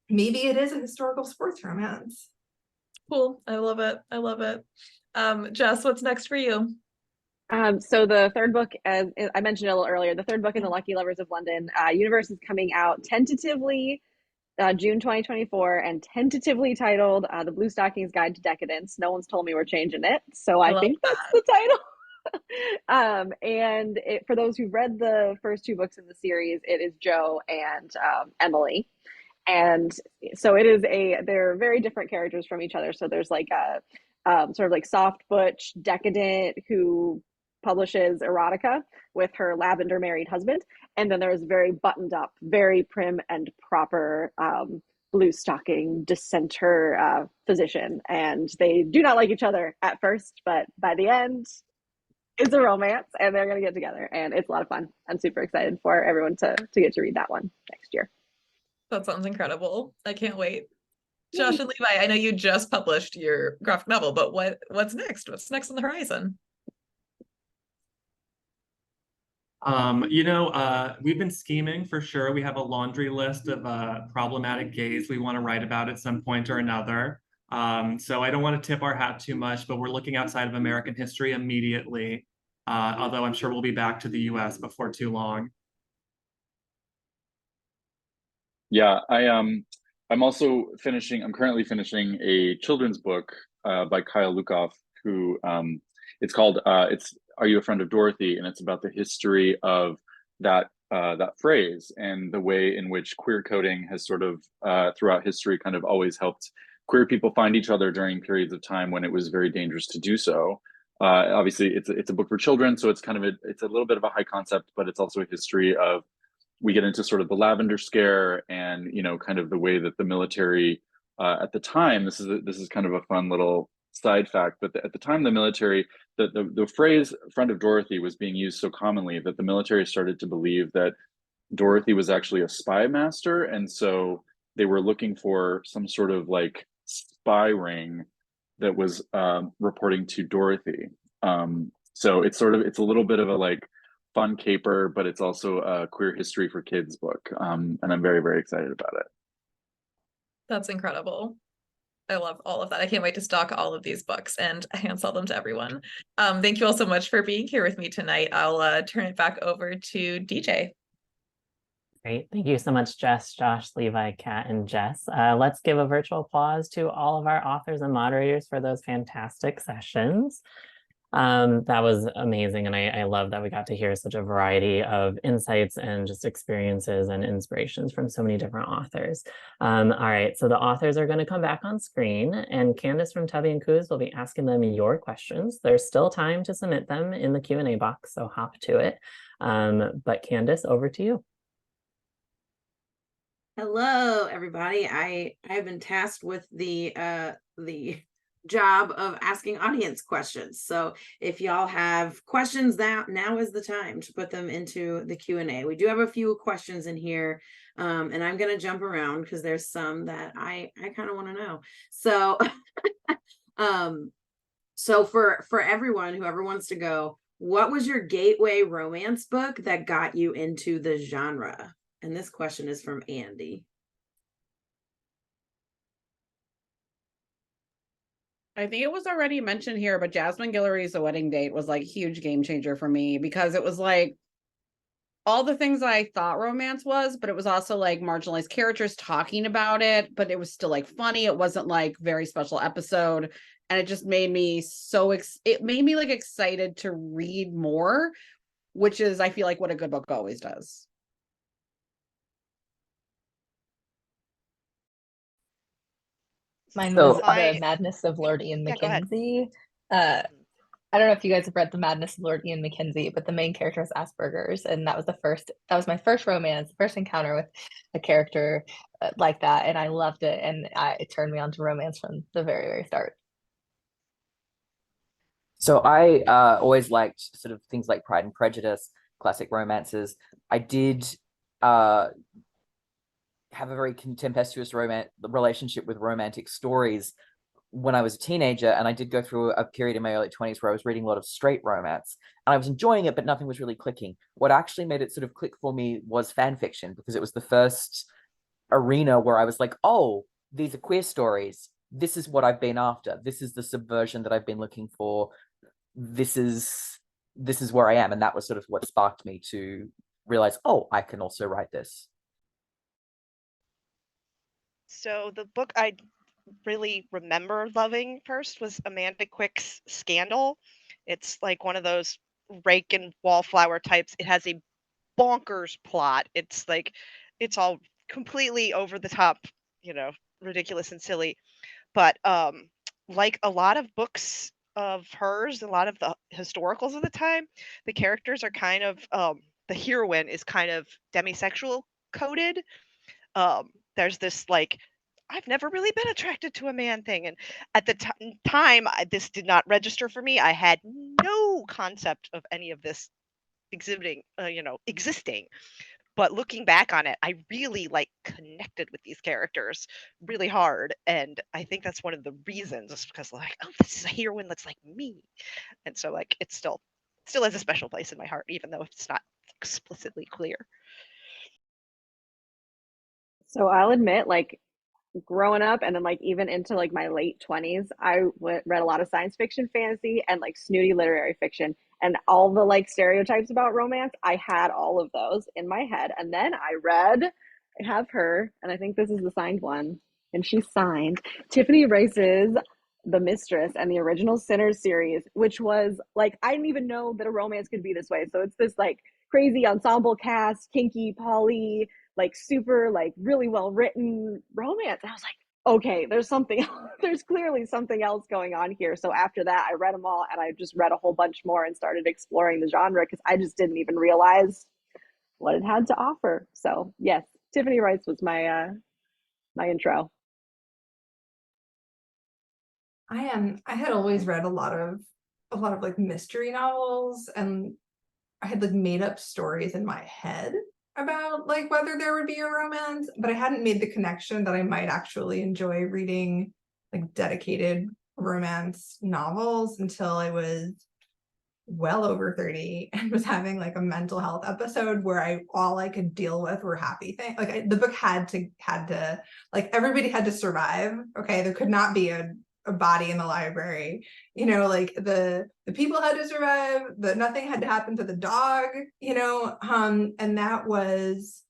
maybe it is a historical sports romance. Cool. I love it. I love it. Jess, what's next for you? So the third book, as I mentioned a little earlier, the third book in the Lucky Lovers of London universe is coming out tentatively June 2024, and tentatively titled The Blue Stockings Guide to Decadence. No one's told me we're changing it, so I think that's the title. And for those who've read the first two books in the series, it is Jo and Emily. And so they're very different characters from each other. So there's like a sort of like soft butch decadent who publishes erotica with her lavender married husband. And then there's very buttoned up, very prim and proper blue stocking dissenter physician. And they do not like each other at first, but by the end, it's a romance and they're going to get together. And it's a lot of fun. I'm super excited for everyone to get to read that one next year. That sounds incredible. I can't wait. Josh and Levi, I know you just published your graphic novel, but what's next? What's next on the horizon? We've been scheming for sure. We have a laundry list of problematic gays we want to write about at some point or another. So I don't want to tip our hat too much, but we're looking outside of American history immediately. Although I'm sure we'll be back to the US before too long. Yeah, I'm currently finishing a children's book by Kyle Lukoff, who it's called Are You a Friend of Dorothy? And it's about the history of that phrase and the way in which queer coding has sort of throughout history kind of always helped queer people find each other during periods of time when it was very dangerous to do so. Obviously, it's a book for children, so it's a little bit of a high concept, but it's also a history of, we get into sort of the lavender scare and kind of the way that the military at the time, this is kind of a fun little side fact, but at the time the military, the phrase "friend of Dorothy" was being used so commonly that the military started to believe that Dorothy was actually a spy master, and so they were looking for some sort of like spy ring that was reporting to Dorothy. So it's a little bit of a like fun caper, but it's also a queer history for kids book. And I'm very, very excited about it. That's incredible. I love all of that. I can't wait to stock all of these books and hand sell them to everyone. Thank you all so much for being here with me tonight. I'll turn it back over to DJ. Great. Thank you so much, Jess, Josh, Levi, Kat, and Jess. Let's give a virtual applause to all of our authors and moderators for those fantastic sessions. That was amazing. And I love that we got to hear such a variety of insights and just experiences and inspirations from so many different authors. All right, so the authors are going to come back on screen, and Candace from Tubby and Coos will be asking them your questions. There's still time to submit them in the Q&A box, so hop to it. But Candace, over to you. Hello, everybody. I have been tasked with the job of asking audience questions. So if y'all have questions, now is the time to put them into the Q&A. We do have a few questions in here, and I'm going to jump around because there's some that I kind of want to know. So, so for everyone, whoever wants to go, what was your gateway romance book that got you into the genre? And this question is from Andy. I think it was already mentioned here, but Jasmine Guillory's A Wedding Date was like a huge game changer for me because it was like all the things I thought romance was, but it was also like marginalized characters talking about it, but it was still like funny. It wasn't like very special episode. And it just made me it made me like excited to read more, which is, I feel like, what a good book always does. Mine So was The Madness of Lord Ian Yeah, go ahead. Mackenzie. I don't know if you guys have read The Madness of Lord Ian Mackenzie, but the main character has Asperger's, and that was my first romance, first encounter with a character like that, and I loved it, and it turned me on to romance from the very, very start. So I always liked sort of things like Pride and Prejudice, classic romances. I did have a very tempestuous relationship with romantic stories when I was a teenager, and I did go through a period in my early 20s where I was reading a lot of straight romance, and I was enjoying it, but nothing was really clicking. What actually made it sort of click for me was fan fiction, because it was the first arena where I was like, oh, these are queer stories. This is what I've been after. This is the subversion that I've been looking for. This is where I am. And that was sort of what sparked me to realize, oh, I can also write this. So the book I really remember loving first was Amanda Quick's Scandal. It's like one of those rake and wallflower types. It has a bonkers plot. It's all completely over the top, ridiculous and silly. But like a lot of books of hers, a lot of the historicals of the time, the characters are kind of the heroine is kind of demisexual coded. There's this like I've never really been attracted to a man thing, and at the time this did not register for me. I had no concept of any of this exhibiting, existing. But looking back on it, I really like connected with these characters really hard, and I think that's one of the reasons. Is because like, oh, this is a heroine that's like me, and so like it still has a special place in my heart, even though it's not explicitly clear. So I'll admit, like growing up and then like even into like my late 20s, I read a lot of science fiction, fantasy, and like snooty literary fiction. And all the like stereotypes about romance, I had all of those in my head. And then I have her, and I think this is the signed one, and she's signed Tiffany Rice's The Mistress and the original Sinners series, which was like, I didn't even know that a romance could be this way. So it's this like crazy ensemble cast, kinky, poly, like super, like really well written romance. And I was like, okay, there's clearly something else going on here. So after that, I read them all, and I just read a whole bunch more and started exploring the genre because I just didn't even realize what it had to offer. So yes, Tiffany Rice was my intro. I had always read a lot of like mystery novels, and I had like made up stories in my head about like whether there would be a romance, but I hadn't made the connection that I might actually enjoy reading like dedicated romance novels until I was well over 30 and was having like a mental health episode where all I could deal with were happy things. Like the book had to like everybody had to survive. Okay, there could not be a body in the library, like the people had to survive, nothing had to happen to the dog, and that was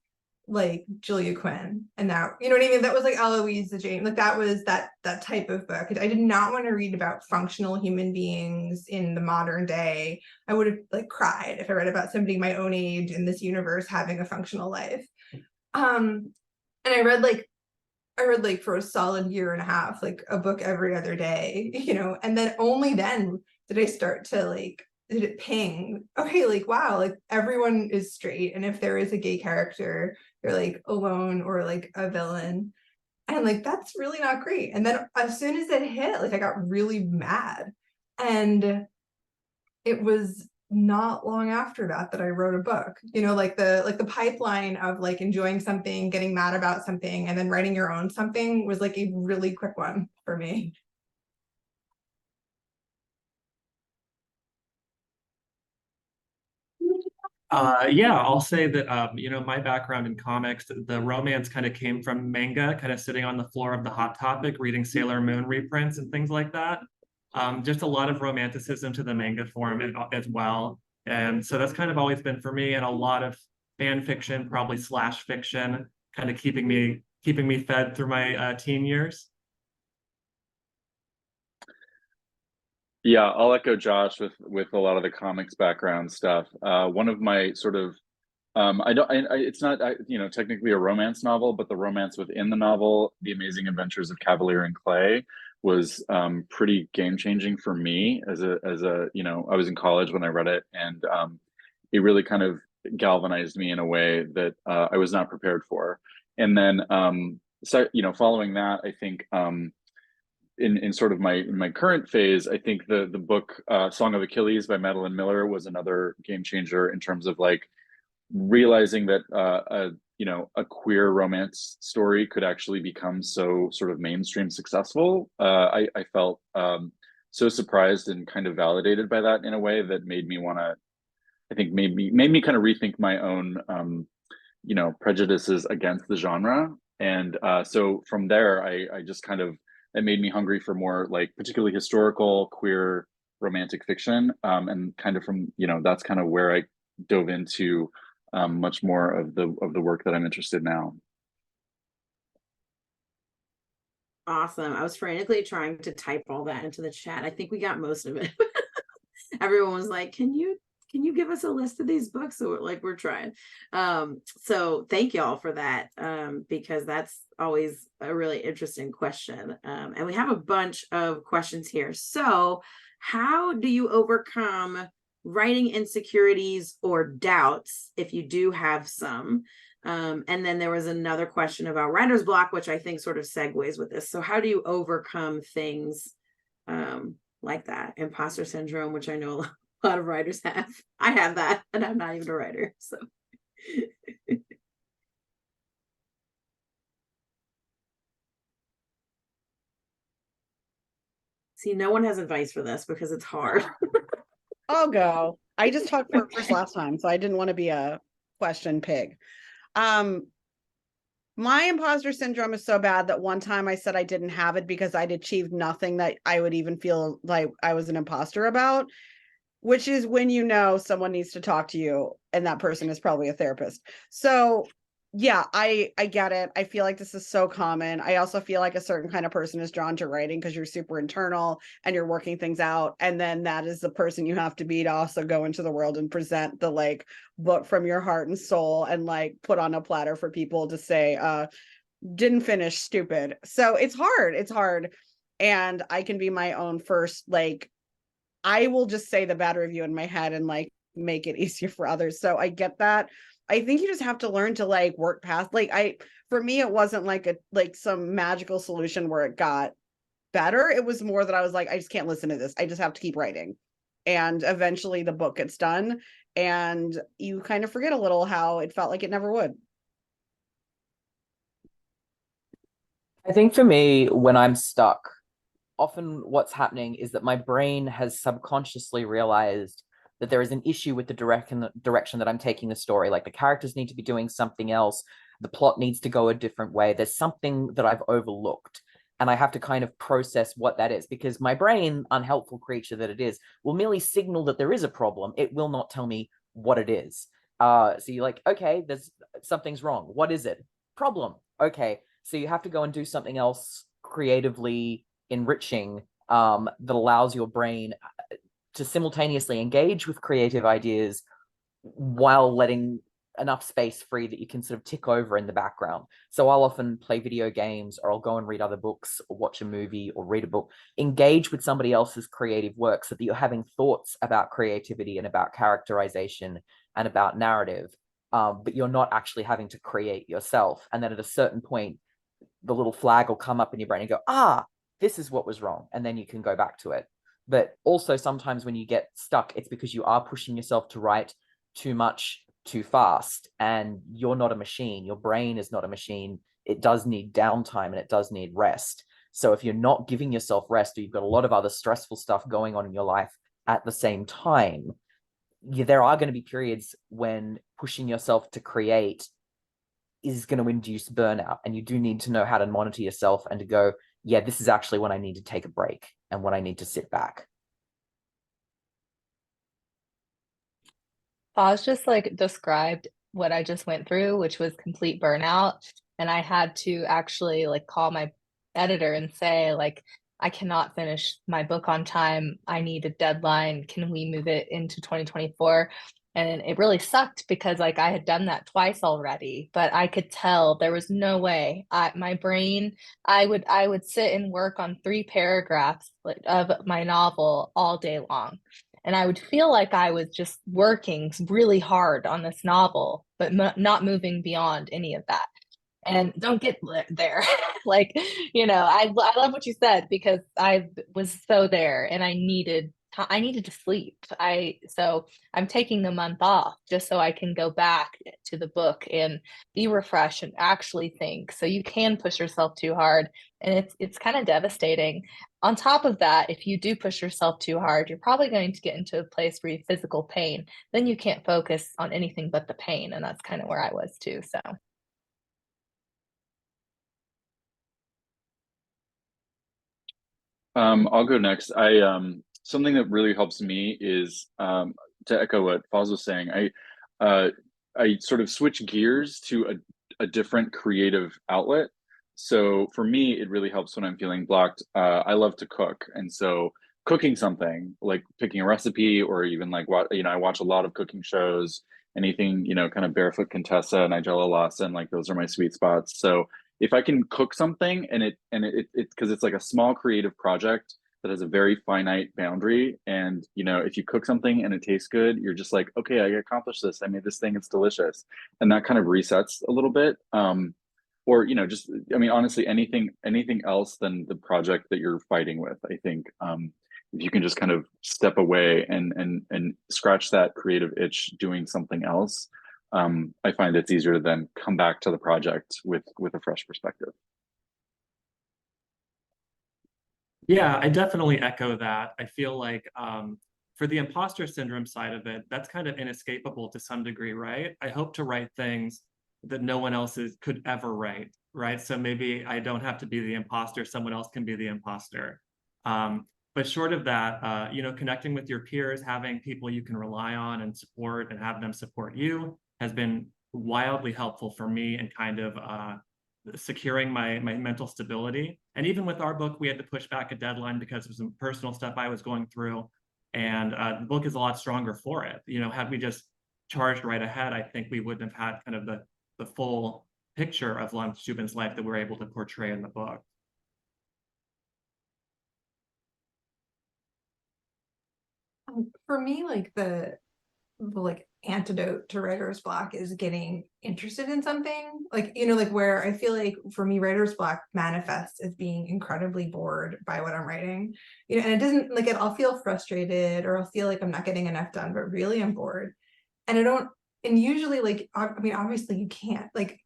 like Julia Quinn, and that, you know what I mean, that was like Eloise the Jane, like that was that type of book. I did not want to read about functional human beings in the modern day. I would have like cried if I read about somebody my own age in this universe having a functional life. And I read like for a solid year and a half, like a book every other day, and then only then did I start to did it ping, okay, like, wow, like everyone is straight. And if there is a gay character, they're like alone or like a villain. And like, that's really not great. And then as soon as it hit, like I got really mad. And it was not long after that I wrote a book, like the pipeline of like enjoying something, getting mad about something, and then writing your own something was like a really quick one for me. Yeah, I'll say that, my background in comics, the romance kind of came from manga, kind of sitting on the floor of the Hot Topic, reading Sailor Moon reprints and things like that. Just a lot of romanticism to the manga form as well. And so that's kind of always been for me, and a lot of fan fiction, probably slash fiction, kind of keeping me fed through my teen years. Yeah, I'll echo Josh with a lot of the comics background stuff. One of my sort of it's not technically a romance novel, but the romance within the novel, The Amazing Adventures of Cavalier and Clay, was pretty game changing for me as a I was in college when I read it, and it really kind of galvanized me in a way that I was not prepared for. And then following that, I think in sort of my current phase, I think the book Song of Achilles by Madeline Miller was another game changer in terms of like realizing that a queer romance story could actually become so sort of mainstream successful. I felt so surprised and kind of validated by that in a way that made me want to, I think made me kind of rethink my own prejudices against the genre. And so from there, I just kind of, it made me hungry for more like particularly historical queer romantic fiction, and kind of from that's kind of where I dove into much more of the work that I'm interested in now. Awesome. I was frantically trying to type all that into the chat. I think we got most of it. Everyone was like, can you give us a list of these books? So we're trying. So thank y'all for that, because that's always a really interesting question. And we have a bunch of questions here. So how do you overcome writing insecurities or doubts if you do have some? And then there was another question about writer's block, which I think sort of segues with this. So how do you overcome things like that? Imposter syndrome, which I know a lot of writers have. I have that, and I'm not even a writer, so. See, no one has advice for this because it's hard. I'll go. I just talked first last time, so I didn't want to be a question pig. My imposter syndrome is so bad that one time I said I didn't have it because I'd achieved nothing that I would even feel like I was an imposter about, which is when you know someone needs to talk to you and that person is probably a therapist. So yeah, I get it. I feel like this is so common. I also feel like a certain kind of person is drawn to writing because you're super internal and you're working things out. And then that is the person you have to be to also go into the world and present the like book from your heart and soul and like put on a platter for people to say, didn't finish, stupid. So it's hard. It's hard. And I can be my own first, like, I will just say the bad review in my head and like make it easier for others. So I get that. I think you just have to learn to like work past, like for me, it wasn't like some magical solution where it got better. It was more that I was like, I just can't listen to this. I just have to keep writing. And eventually the book gets done and you kind of forget a little how it felt like it never would. I think for me, when I'm stuck, often what's happening is that my brain has subconsciously realized that there is an issue with the direction that I'm taking the story. Like the characters need to be doing something else. The plot needs to go a different way. There's something that I've overlooked. And I have to kind of process what that is because my brain, unhelpful creature that it is, will merely signal that there is a problem. It will not tell me what it is. So you're like, okay, something's wrong. What is it? Problem. Okay. So you have to go and do something else creatively enriching that allows your brain to simultaneously engage with creative ideas while letting enough space free that you can sort of tick over in the background. So I'll often play video games or I'll go and read other books or watch a movie or read a book, engage with somebody else's creative work so that you're having thoughts about creativity and about characterization and about narrative, but you're not actually having to create yourself. And then at a certain point, the little flag will come up in your brain and go, this is what was wrong. And then you can go back to it. But also sometimes when you get stuck, it's because you are pushing yourself to write too much, too fast. And you're not a machine. Your brain is not a machine. It does need downtime and it does need rest. So if you're not giving yourself rest or you've got a lot of other stressful stuff going on in your life at the same time, there are going to be periods when pushing yourself to create is going to induce burnout. And you do need to know how to monitor yourself and to go, yeah, this is actually when I need to take a break and when I need to sit back. Foz just like described what I just went through, which was complete burnout. And I had to actually like call my editor and say, like, I cannot finish my book on time. I need a deadline. Can we move it into 2024? And it really sucked because like I had done that twice already, but I could tell there was no way. My brain, I would sit and work on 3 paragraphs of my novel all day long. And I would feel like I was just working really hard on this novel, but not moving beyond any of that. And don't get there. Like, I love what you said because I was so there and I needed to sleep. So I'm taking the month off just so I can go back to the book and be refreshed and actually think. So you can push yourself too hard and it's kind of devastating. On top of that, if you do push yourself too hard, you're probably going to get into a place where you have physical pain. Then you can't focus on anything but the pain. And that's kind of where I was too. So I'll go next. Something that really helps me is to echo what Foz was saying. I sort of switch gears to a different creative outlet. So for me, it really helps when I'm feeling blocked. I love to cook, and so cooking something like picking a recipe, or even like I watch a lot of cooking shows. Anything kind of Barefoot Contessa, Nigella Lawson, like those are my sweet spots. So if I can cook something and it because it's like a small creative project that has a very finite boundary. And, you know, if you cook something and it tastes good, you're just like, okay, I accomplished this. I made this thing, it's delicious. And that kind of resets a little bit. Or, you know, just, I mean, honestly, anything else than the project that you're fighting with, I think, if you can just kind of step away and scratch that creative itch doing something else, I find it's easier to then come back to the project with a fresh perspective. Yeah, I definitely echo that. I feel like for the imposter syndrome side of it, that's kind of inescapable to some degree, right? I hope to write things that no one else could ever write, right? So maybe I don't have to be the imposter, someone else can be the imposter. But short of that, you know, connecting with your peers, having people you can rely on and support and have them support you has been wildly helpful for me in kind of securing my mental stability. And even with our book, we had to push back a deadline because of some personal stuff I was going through. And the book is a lot stronger for it. You know, had we just charged right ahead, I think we wouldn't have had kind of the full picture of Lon Steuben's life that we're able to portray in the book. For me, like the like antidote to writer's block is getting interested in something, like, you know, like where I feel like for me writer's block manifests as being incredibly bored by what I'm writing, you know, and it doesn't like it, I'll feel frustrated or I'll feel like I'm not getting enough done, but really I'm bored. And I don't, and usually like I mean obviously you can't, like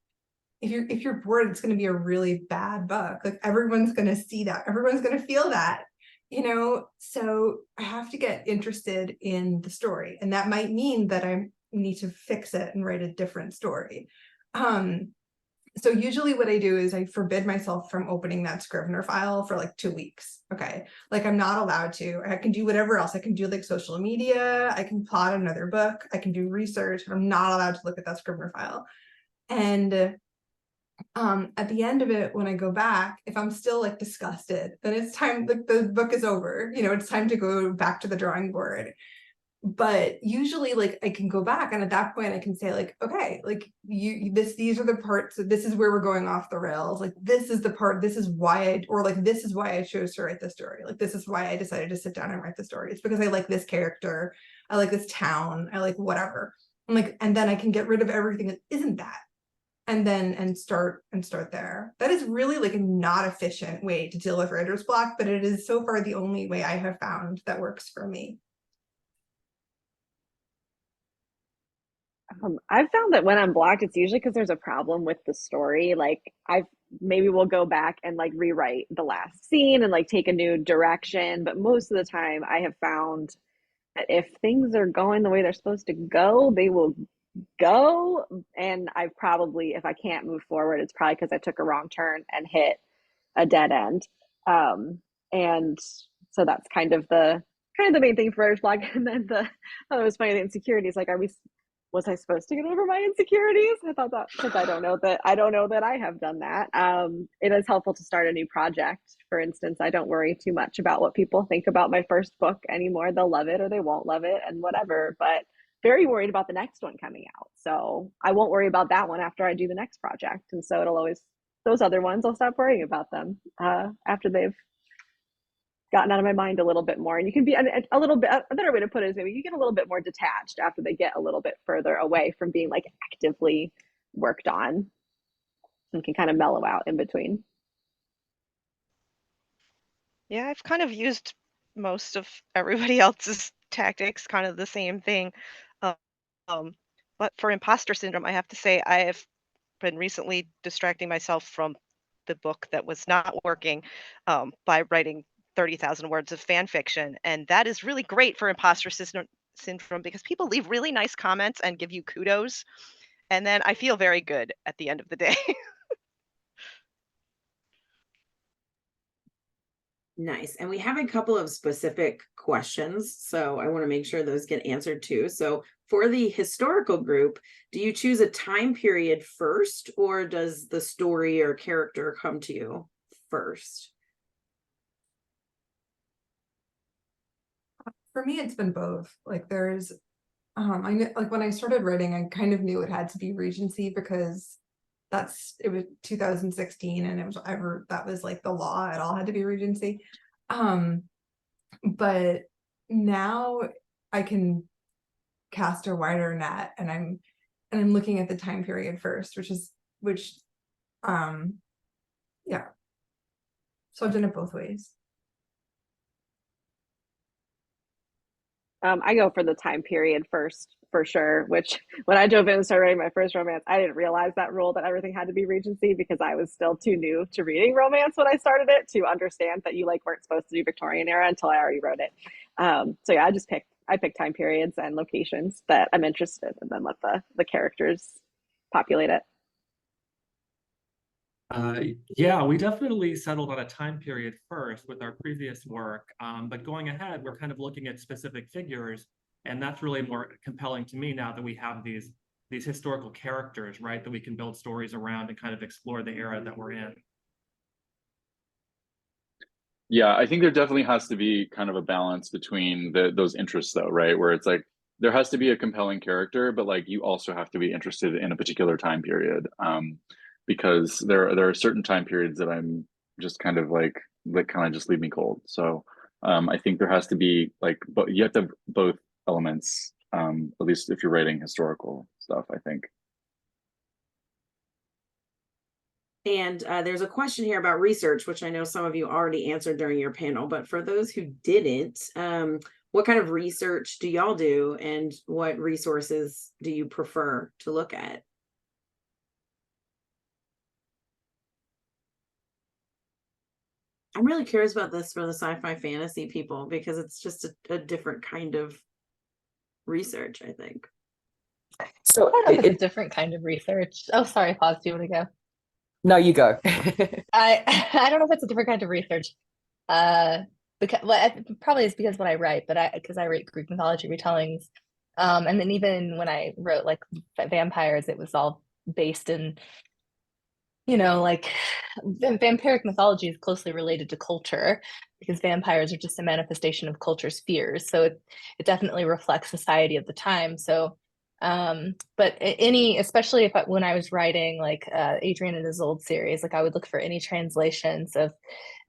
if you're bored, it's going to be a really bad book. Like everyone's going to see that, everyone's going to feel that, you know. So I have to get interested in the story, and that might mean that I need to fix it and write a different story. So usually what I do is I forbid myself from opening that Scrivener file for like 2 weeks. Okay, like I'm not allowed to. I can do whatever else. I can do like social media, I can plot another book, I can do research, but I'm not allowed to look at that Scrivener file. And at the end of it, when I go back, if I'm still like disgusted, then it's time, like the book is over, you know, it's time to go back to the drawing board. But usually like I can go back, and at that point I can say like, okay, like these are the parts, this is where we're going off the rails, like this is the part, this is why this is why I chose to write this story, like this is why I decided to sit down and write the story. It's because I like this character, I like this town, I like whatever. And then I can get rid of everything that isn't that, and start there. That is really like a not efficient way to deal with writer's block, but it is so far the only way I have found that works for me. I've found that when I'm blocked, it's usually because there's a problem with the story. Like maybe we'll go back and like rewrite the last scene and like take a new direction. But most of the time I have found that if things are going the way they're supposed to go, they will go. And I've probably, if I can't move forward, it's probably because I took a wrong turn and hit a dead end. And so that's kind of the main thing for writer's block. And then it was funny, the insecurities, like, was I supposed to get over my insecurities? I thought that, because I don't know that I have done that. It is helpful to start a new project. For instance, I don't worry too much about what people think about my first book anymore. They'll love it or they won't love it and whatever, but very worried about the next one coming out. So I won't worry about that one after I do the next project. And so it'll always, those other ones, I'll stop worrying about them after they've gotten out of my mind a little bit more. And you can be a little bit, a better way to put it is maybe you get a little bit more detached after they get a little bit further away from being like actively worked on, and can kind of mellow out in between. Yeah, I've kind of used most of everybody else's tactics, kind of the same thing. But for imposter syndrome, I have to say I have been recently distracting myself from the book that was not working by writing 30,000 words of fan fiction. And that is really great for imposter syndrome because people leave really nice comments and give you kudos. And then I feel very good at the end of the day. Nice. And we have a couple of specific questions, so I want to make sure those get answered too. So for the historical group, do you choose a time period first, or does the story or character come to you first? For me, it's been both. Like there's, I knew, like when I started writing, I kind of knew it had to be Regency because it was 2016 and that was like the law. It all had to be Regency. but now I can cast a wider net, and I'm looking at the time period first, yeah. So I've done it both ways. I go for the time period first, for sure, which when I dove in and started writing my first romance, I didn't realize that rule that everything had to be Regency, because I was still too new to reading romance when I started it to understand that you like weren't supposed to do Victorian era until I already wrote it. So yeah, I picked time periods and locations that I'm interested in, and then let the characters populate it. Yeah, we definitely settled on a time period first with our previous work, but going ahead, we're kind of looking at specific figures, and that's really more compelling to me now that we have these historical characters, right, that we can build stories around and kind of explore the era that we're in. Yeah, I think there definitely has to be kind of a balance between those interests, though, right? Where it's like there has to be a compelling character, but like you also have to be interested in a particular time period. Because there are certain time periods that I'm just kind of like that kind of just leave me cold. So I think there has to be like, but you have to have both elements, at least if you're writing historical stuff, I think. And there's a question here about research, which I know some of you already answered during your panel, but for those who didn't, what kind of research do y'all do, and what resources do you prefer to look at? I'm really curious about this for the sci-fi fantasy people, because it's just a different kind of research, I think. So I don't know if it's a different kind of research. Oh, sorry, pause. Do you want to go? No, you go. I don't know if it's a different kind of research. Because probably it's because what I write, but because I write Greek mythology retellings, and then even when I wrote like vampires, it was all based in, like vampiric mythology is closely related to culture, because vampires are just a manifestation of culture's fears. So it definitely reflects society of the time. So, but especially when I was writing like Adrian and Isolde series, like I would look for any translations of,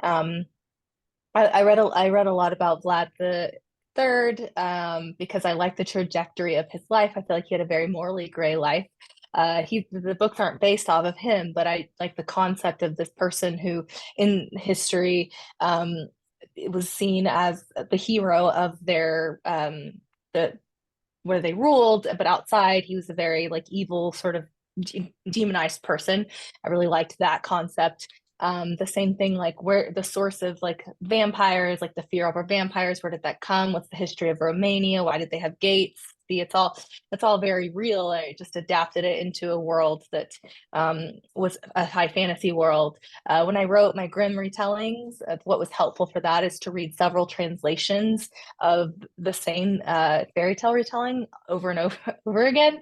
I read a lot about Vlad the Third, because I like the trajectory of his life. I feel like he had a very morally gray life. The books aren't based off of him, but I like the concept of this person who in history it was seen as the hero of their where they ruled, but outside he was a very like evil sort of demonized person. I really liked that concept. The same thing, like where the source of like vampires, like the fear over vampires, where did that come? What's the history of Romania? Why did they have gates? See, it's all very real. I just adapted it into a world that was a high fantasy world. When I wrote my Grimm retellings, what was helpful for that is to read several translations of the same fairy tale retelling over and over again,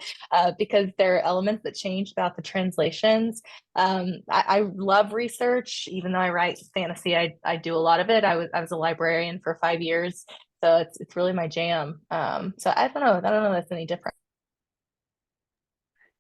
because there are elements that change about the translations. I love research, even though I write fantasy. I do a lot of it. I was a librarian for 5 years. So it's really my jam. So I don't know if that's any different.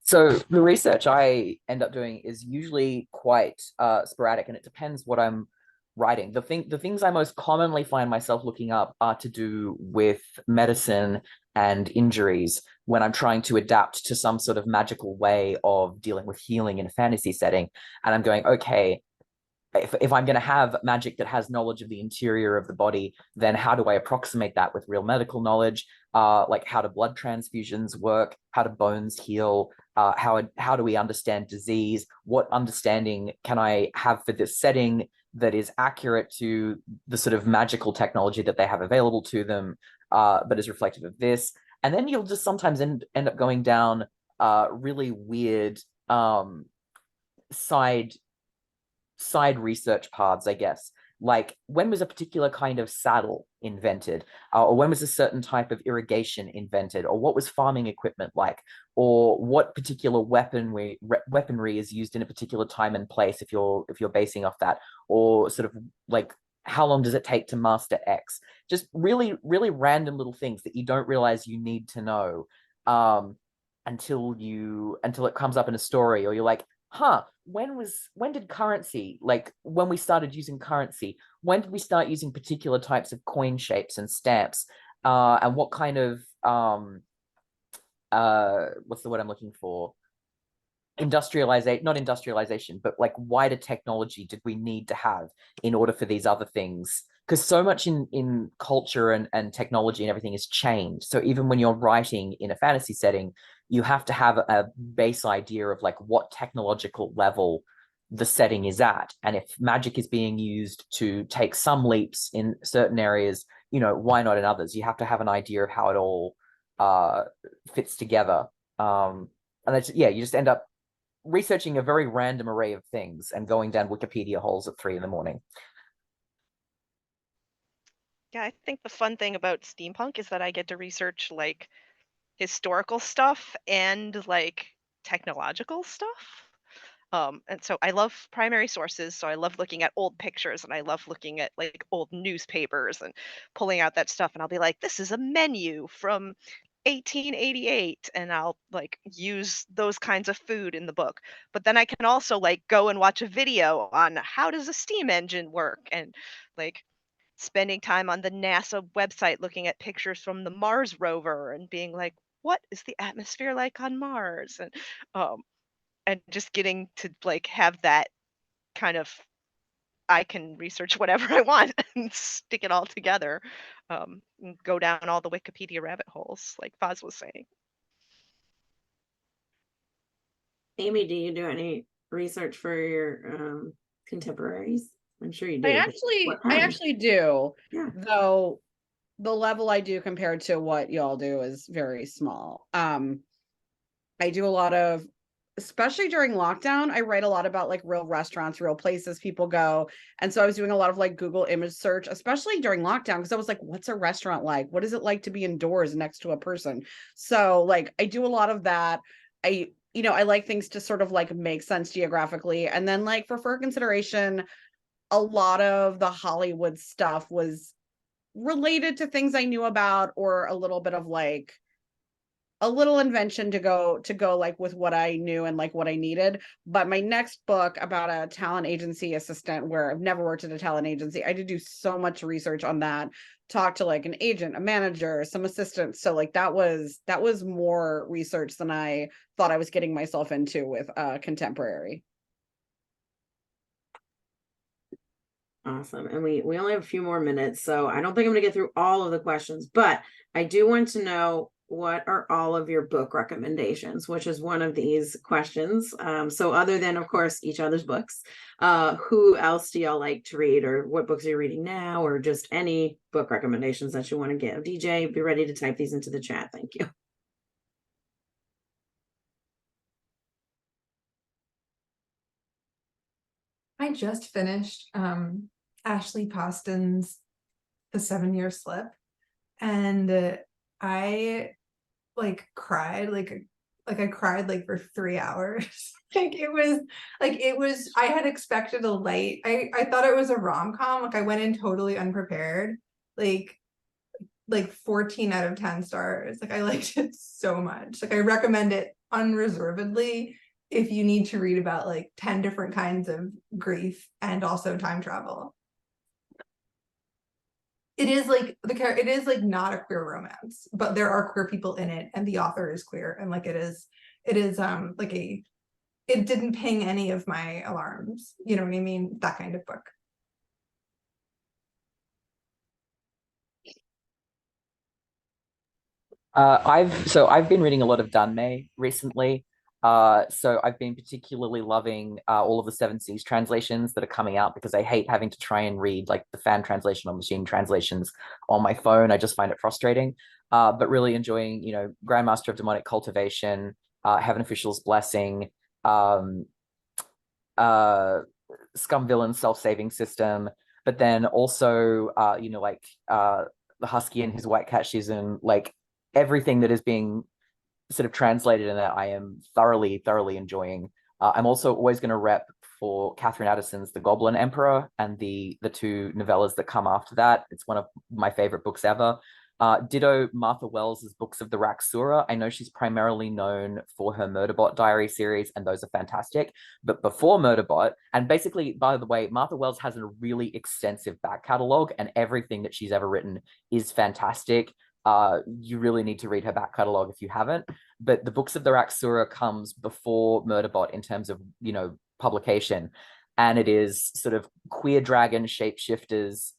So the research I end up doing is usually quite sporadic, and it depends what I'm writing. The things I most commonly find myself looking up are to do with medicine and injuries when I'm trying to adapt to some sort of magical way of dealing with healing in a fantasy setting. And I'm going, okay, if I'm going to have magic that has knowledge of the interior of the body, then how do I approximate that with real medical knowledge? Like how do blood transfusions work? How do bones heal? How do we understand disease? What understanding can I have for this setting that is accurate to the sort of magical technology that they have available to them, but is reflective of this? And then you'll just sometimes end up going down really weird side research paths, I guess. Like, when was a particular kind of saddle invented? Or when was a certain type of irrigation invented? Or what was farming equipment like? Or what particular weaponry is used in a particular time and place, if you're basing off that? Or sort of like, how long does it take to master X? Just really, really random little things that you don't realize you need to know until it comes up in a story, or you're like, when did currency, like when we started using currency, when did we start using particular types of coin shapes and stamps? And what kind of what's the word I'm looking for? Not industrialization, but like wider technology did we need to have in order for these other things? Because so much in culture and technology and everything has changed. So even when you're writing in a fantasy setting, you have to have a base idea of like what technological level the setting is at. And if magic is being used to take some leaps in certain areas, why not in others? You have to have an idea of how it all fits together. And you just end up researching a very random array of things and going down Wikipedia holes at 3 a.m. Yeah, I think the fun thing about steampunk is that I get to research like historical stuff and like technological stuff. And so I love primary sources. So I love looking at old pictures and I love looking at like old newspapers and pulling out that stuff. And I'll be like, this is a menu from 1888, and I'll like use those kinds of food in the book. But then I can also like go and watch a video on how does a steam engine work, and like spending time on the NASA website looking at pictures from the Mars rover and being like, what is the atmosphere like on Mars? And just getting to like have that kind of, I can research whatever I want and stick it all together, and go down all the Wikipedia rabbit holes, like Foz was saying. Amy, do you do any research for your contemporaries? I'm sure you do. I actually do. Yeah. Though the level I do compared to what y'all do is very small. I do a lot of, especially during lockdown, I write a lot about like real restaurants, real places people go. And so I was doing a lot of like Google image search, especially during lockdown, because I was like, what's a restaurant like? What is it like to be indoors next to a person? So like I do a lot of that. I like things to sort of like make sense geographically. And then like for consideration, a lot of the Hollywood stuff was related to things I knew about, or a little bit of like a little invention to go like with what I knew and like what I needed. But my next book about a talent agency assistant, where I've never worked at a talent agency, I had to do so much research on that, talk to like an agent, a manager, some assistants. So like that was more research than I thought I was getting myself into with contemporary. Awesome. And we only have a few more minutes, so I don't think I'm going to get through all of the questions, but I do want to know, what are all of your book recommendations, which is one of these questions. So other than, of course, each other's books, who else do y'all like to read, or what books are you reading now, or just any book recommendations that you want to give? DJ, be ready to type these into the chat. Thank you. I just finished Ashley Poston's The 7-Year Slip, and I like cried I cried like for 3 hours. it was I had expected a light, I thought it was a rom-com. Like I went in totally unprepared, like 14 out of 10 stars. Like I liked it so much. Like I recommend it unreservedly if you need to read about like 10 different kinds of grief and also time travel. It is like it is like not a queer romance, but there are queer people in it, and the author is queer, and like it is like it didn't ping any of my alarms, you know what I mean? That kind of book. I've been reading a lot of Danmei recently. So I've been particularly loving all of the Seven Seas translations that are coming out, because I hate having to try and read like the fan translation or machine translations on my phone. I just find it frustrating. But really enjoying, Grandmaster of Demonic Cultivation, Heaven Official's Blessing, Scum Villain Self-Saving System, but then also, the Husky and his White Cat Shizen, like everything that is being sort of translated in that I am thoroughly enjoying. I'm also always going to rep for Catherine Addison's The Goblin Emperor and the two novellas that come after that. It's one of my favorite books ever. Ditto Martha Wells' Books of the Raksura. I know she's primarily known for her Murderbot Diary series, and those are fantastic. But before Murderbot, and basically, by the way, Martha Wells has a really extensive back catalog, and everything that she's ever written is fantastic. You really need to read her back catalog if you haven't. But the Books of the Raksura comes before Murderbot in terms of, you know, publication, and it is sort of queer dragon shapeshifters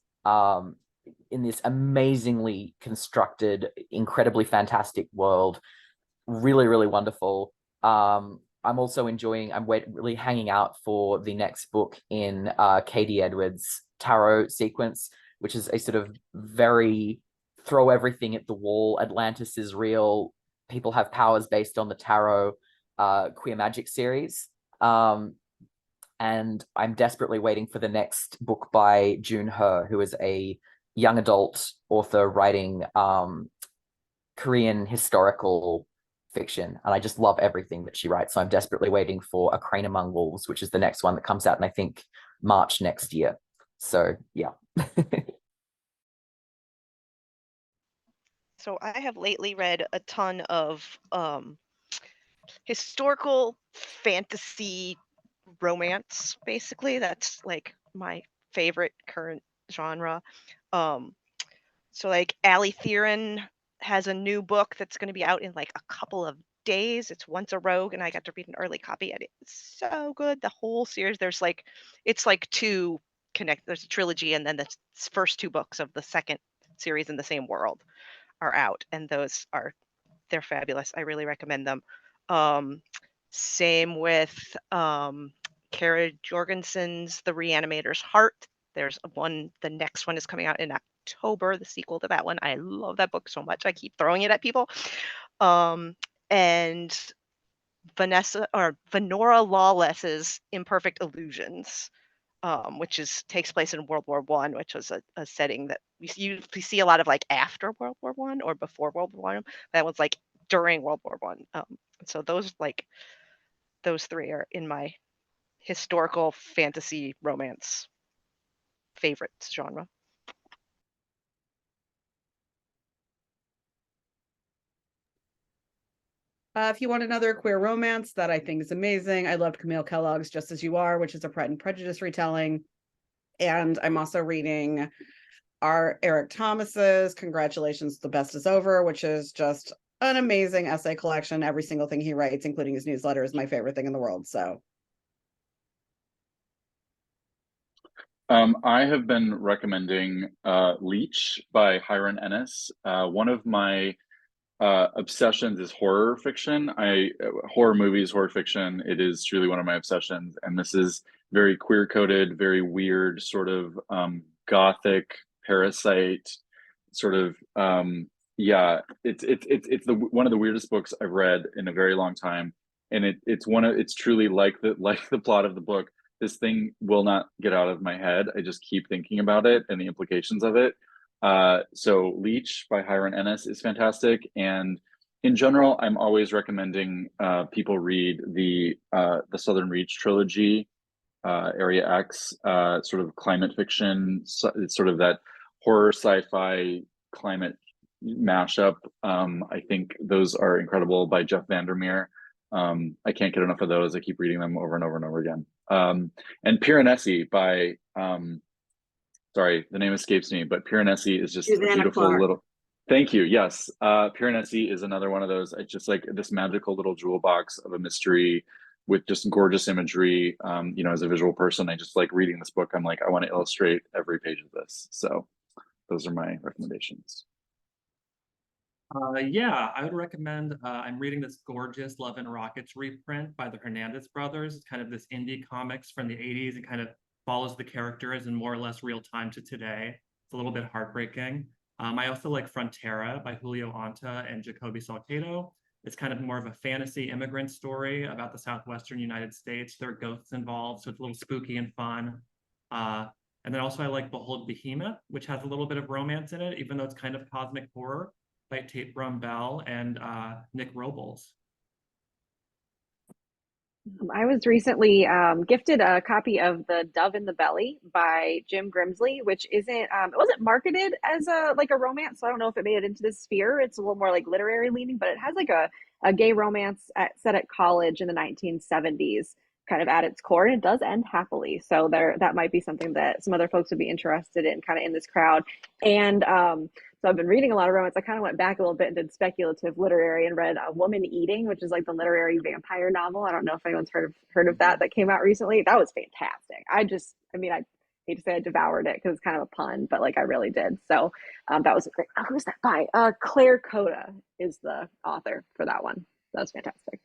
in this amazingly constructed, incredibly fantastic world. Really, really wonderful. I'm also enjoying, really hanging out for the next book in Katie Edwards' tarot sequence, which is a sort of very throw everything at the wall, Atlantis is real, people have powers based on the tarot queer magic series. And I'm desperately waiting for the next book by June He, who is a young adult author writing Korean historical fiction. And I just love everything that she writes. So I'm desperately waiting for A Crane Among Wolves, which is the next one that comes out in, I think, March next year. So yeah. So I have lately read a ton of historical fantasy romance, basically. That's like my favorite current genre. So like Ali Theron has a new book that's going to be out in like a couple of days. It's Once a Rogue, and I got to read an early copy, and it's so good. The whole series, it's like two connect. There's a trilogy, and then the first two books of the second series in the same world are out, and they're fabulous. I really recommend them. Same with Kara Jorgensen's The Reanimator's Heart. There's the next one is coming out in October, the sequel to that one. I love that book so much. I keep throwing it at people. And Venora Lawless's Imperfect Illusions, which takes place in World War I, which was a setting that we see a lot of like after World War I or before World War I. That was like during World War I. So those three are in my historical fantasy romance favorites genre. If you want another queer romance that I think is amazing, I loved Camille Kellogg's Just As You Are, which is a Pride and Prejudice retelling. And I'm also reading Eric Thomas's Congratulations, The Best Is Over, which is just an amazing essay collection. Every single thing he writes, including his newsletter, is my favorite thing in the world. So I have been recommending Leech by Hiron Ennis. One of my obsessions is horror fiction. Horror movies, horror fiction. It is truly one of my obsessions, and this is very queer coded, very weird, sort of gothic parasite, sort of It's one of the weirdest books I've read in a very long time, and it's truly like the plot of the book. This thing will not get out of my head. I just keep thinking about it and the implications of it. So Leech by Hiron Ennis is fantastic. And in general, I'm always recommending people read the Southern Reach trilogy, Area X, sort of climate fiction. It's sort of that horror sci-fi climate mashup. I think those are incredible by Jeff Vandermeer. I can't get enough of those. I keep reading them over and over and over again. And Piranesi by sorry, the name escapes me, but Piranesi is just a beautiful little. Thank you. Yes, Piranesi is another one of those. It's just like this magical little jewel box of a mystery with just gorgeous imagery. As a visual person, I just like reading this book. I'm like, I want to illustrate every page of this. So those are my recommendations. Yeah, I would recommend, I'm reading this gorgeous Love and Rockets reprint by the Hernandez brothers. It's kind of this indie comics from the 80s. It kind of follows the characters in more or less real time to today. It's a little bit heartbreaking. I also like Frontera by Julio Anta and Jacoby Salcedo. It's kind of more of a fantasy immigrant story about the Southwestern United States. There are ghosts involved, so it's a little spooky and fun. And then also I like Behold Behemoth, which has a little bit of romance in it, even though it's kind of cosmic horror, by Tate Brown Bell and Nick Robles. I was recently gifted a copy of The Dove in the Belly by Jim Grimsley, which isn't it wasn't marketed as a like a romance, so I don't know if it made it into this sphere. It's a little more like literary leaning, but it has like a gay romance set at college in the 1970s kind of at its core, and it does end happily. So that might be something that some other folks would be interested in kind of in this crowd. And so I've been reading a lot of romance. I kind of went back a little bit and did speculative literary and read A Woman Eating, which is like the literary vampire novel. I don't know if anyone's heard of that came out recently. That was fantastic. I hate to say I devoured it because it's kind of a pun, but like I really did. So that was great. Oh, who's that by? Claire Coda is the author for that one. That was fantastic.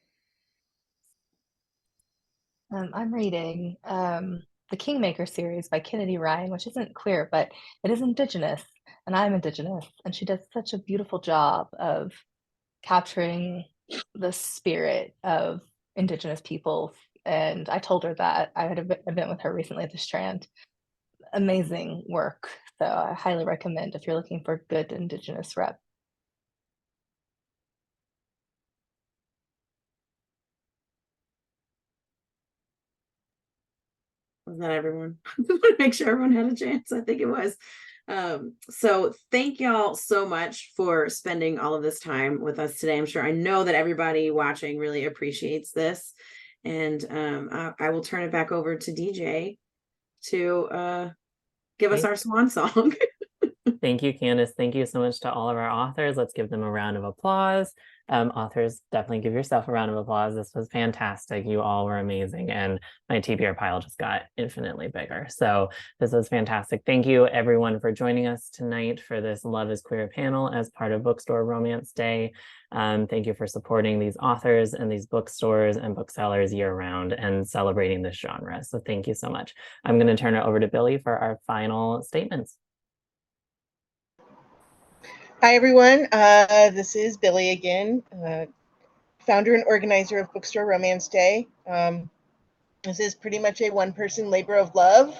I'm reading the Kingmaker series by Kennedy Ryan, which isn't queer, but it is Indigenous, and I'm Indigenous, and she does such a beautiful job of capturing the spirit of Indigenous people. And I told her that I had an event with her recently at the Strand. Amazing work. So I highly recommend if you're looking for good Indigenous rep. Was that everyone? I just want to make sure everyone had a chance. I think it was. So thank y'all so much for spending all of this time with us today. I know that everybody watching really appreciates this. And I will turn it back over to DJ to give us our swan song. Thank you, Candace. Thank you so much to all of our authors. Let's give them a round of applause. Authors, definitely give yourself a round of applause. This was fantastic. You all were amazing. And my TBR pile just got infinitely bigger. So this was fantastic. Thank you, everyone, for joining us tonight for this Love is Queer panel as part of Bookstore Romance Day. Thank you for supporting these authors and these bookstores and booksellers year round and celebrating this genre. So thank you so much. I'm going to turn it over to Billy for our final statements. Hi, everyone. This is Billy again, founder and organizer of Bookstore Romance Day. This is pretty much a one-person labor of love.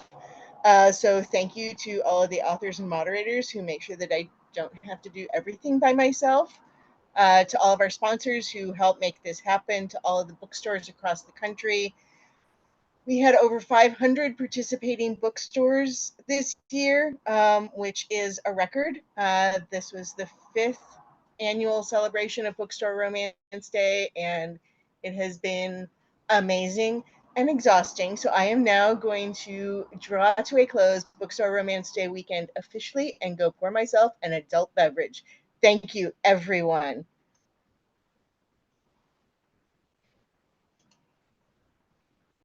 So thank you to all of the authors and moderators who make sure that I don't have to do everything by myself. To all of our sponsors who help make this happen, to all of the bookstores across the country. We had over 500 participating bookstores this year, which is a record. This was the 5th annual celebration of Bookstore Romance Day, and it has been amazing and exhausting. So I am now going to draw to a close Bookstore Romance Day weekend officially and go pour myself an adult beverage. Thank you, everyone.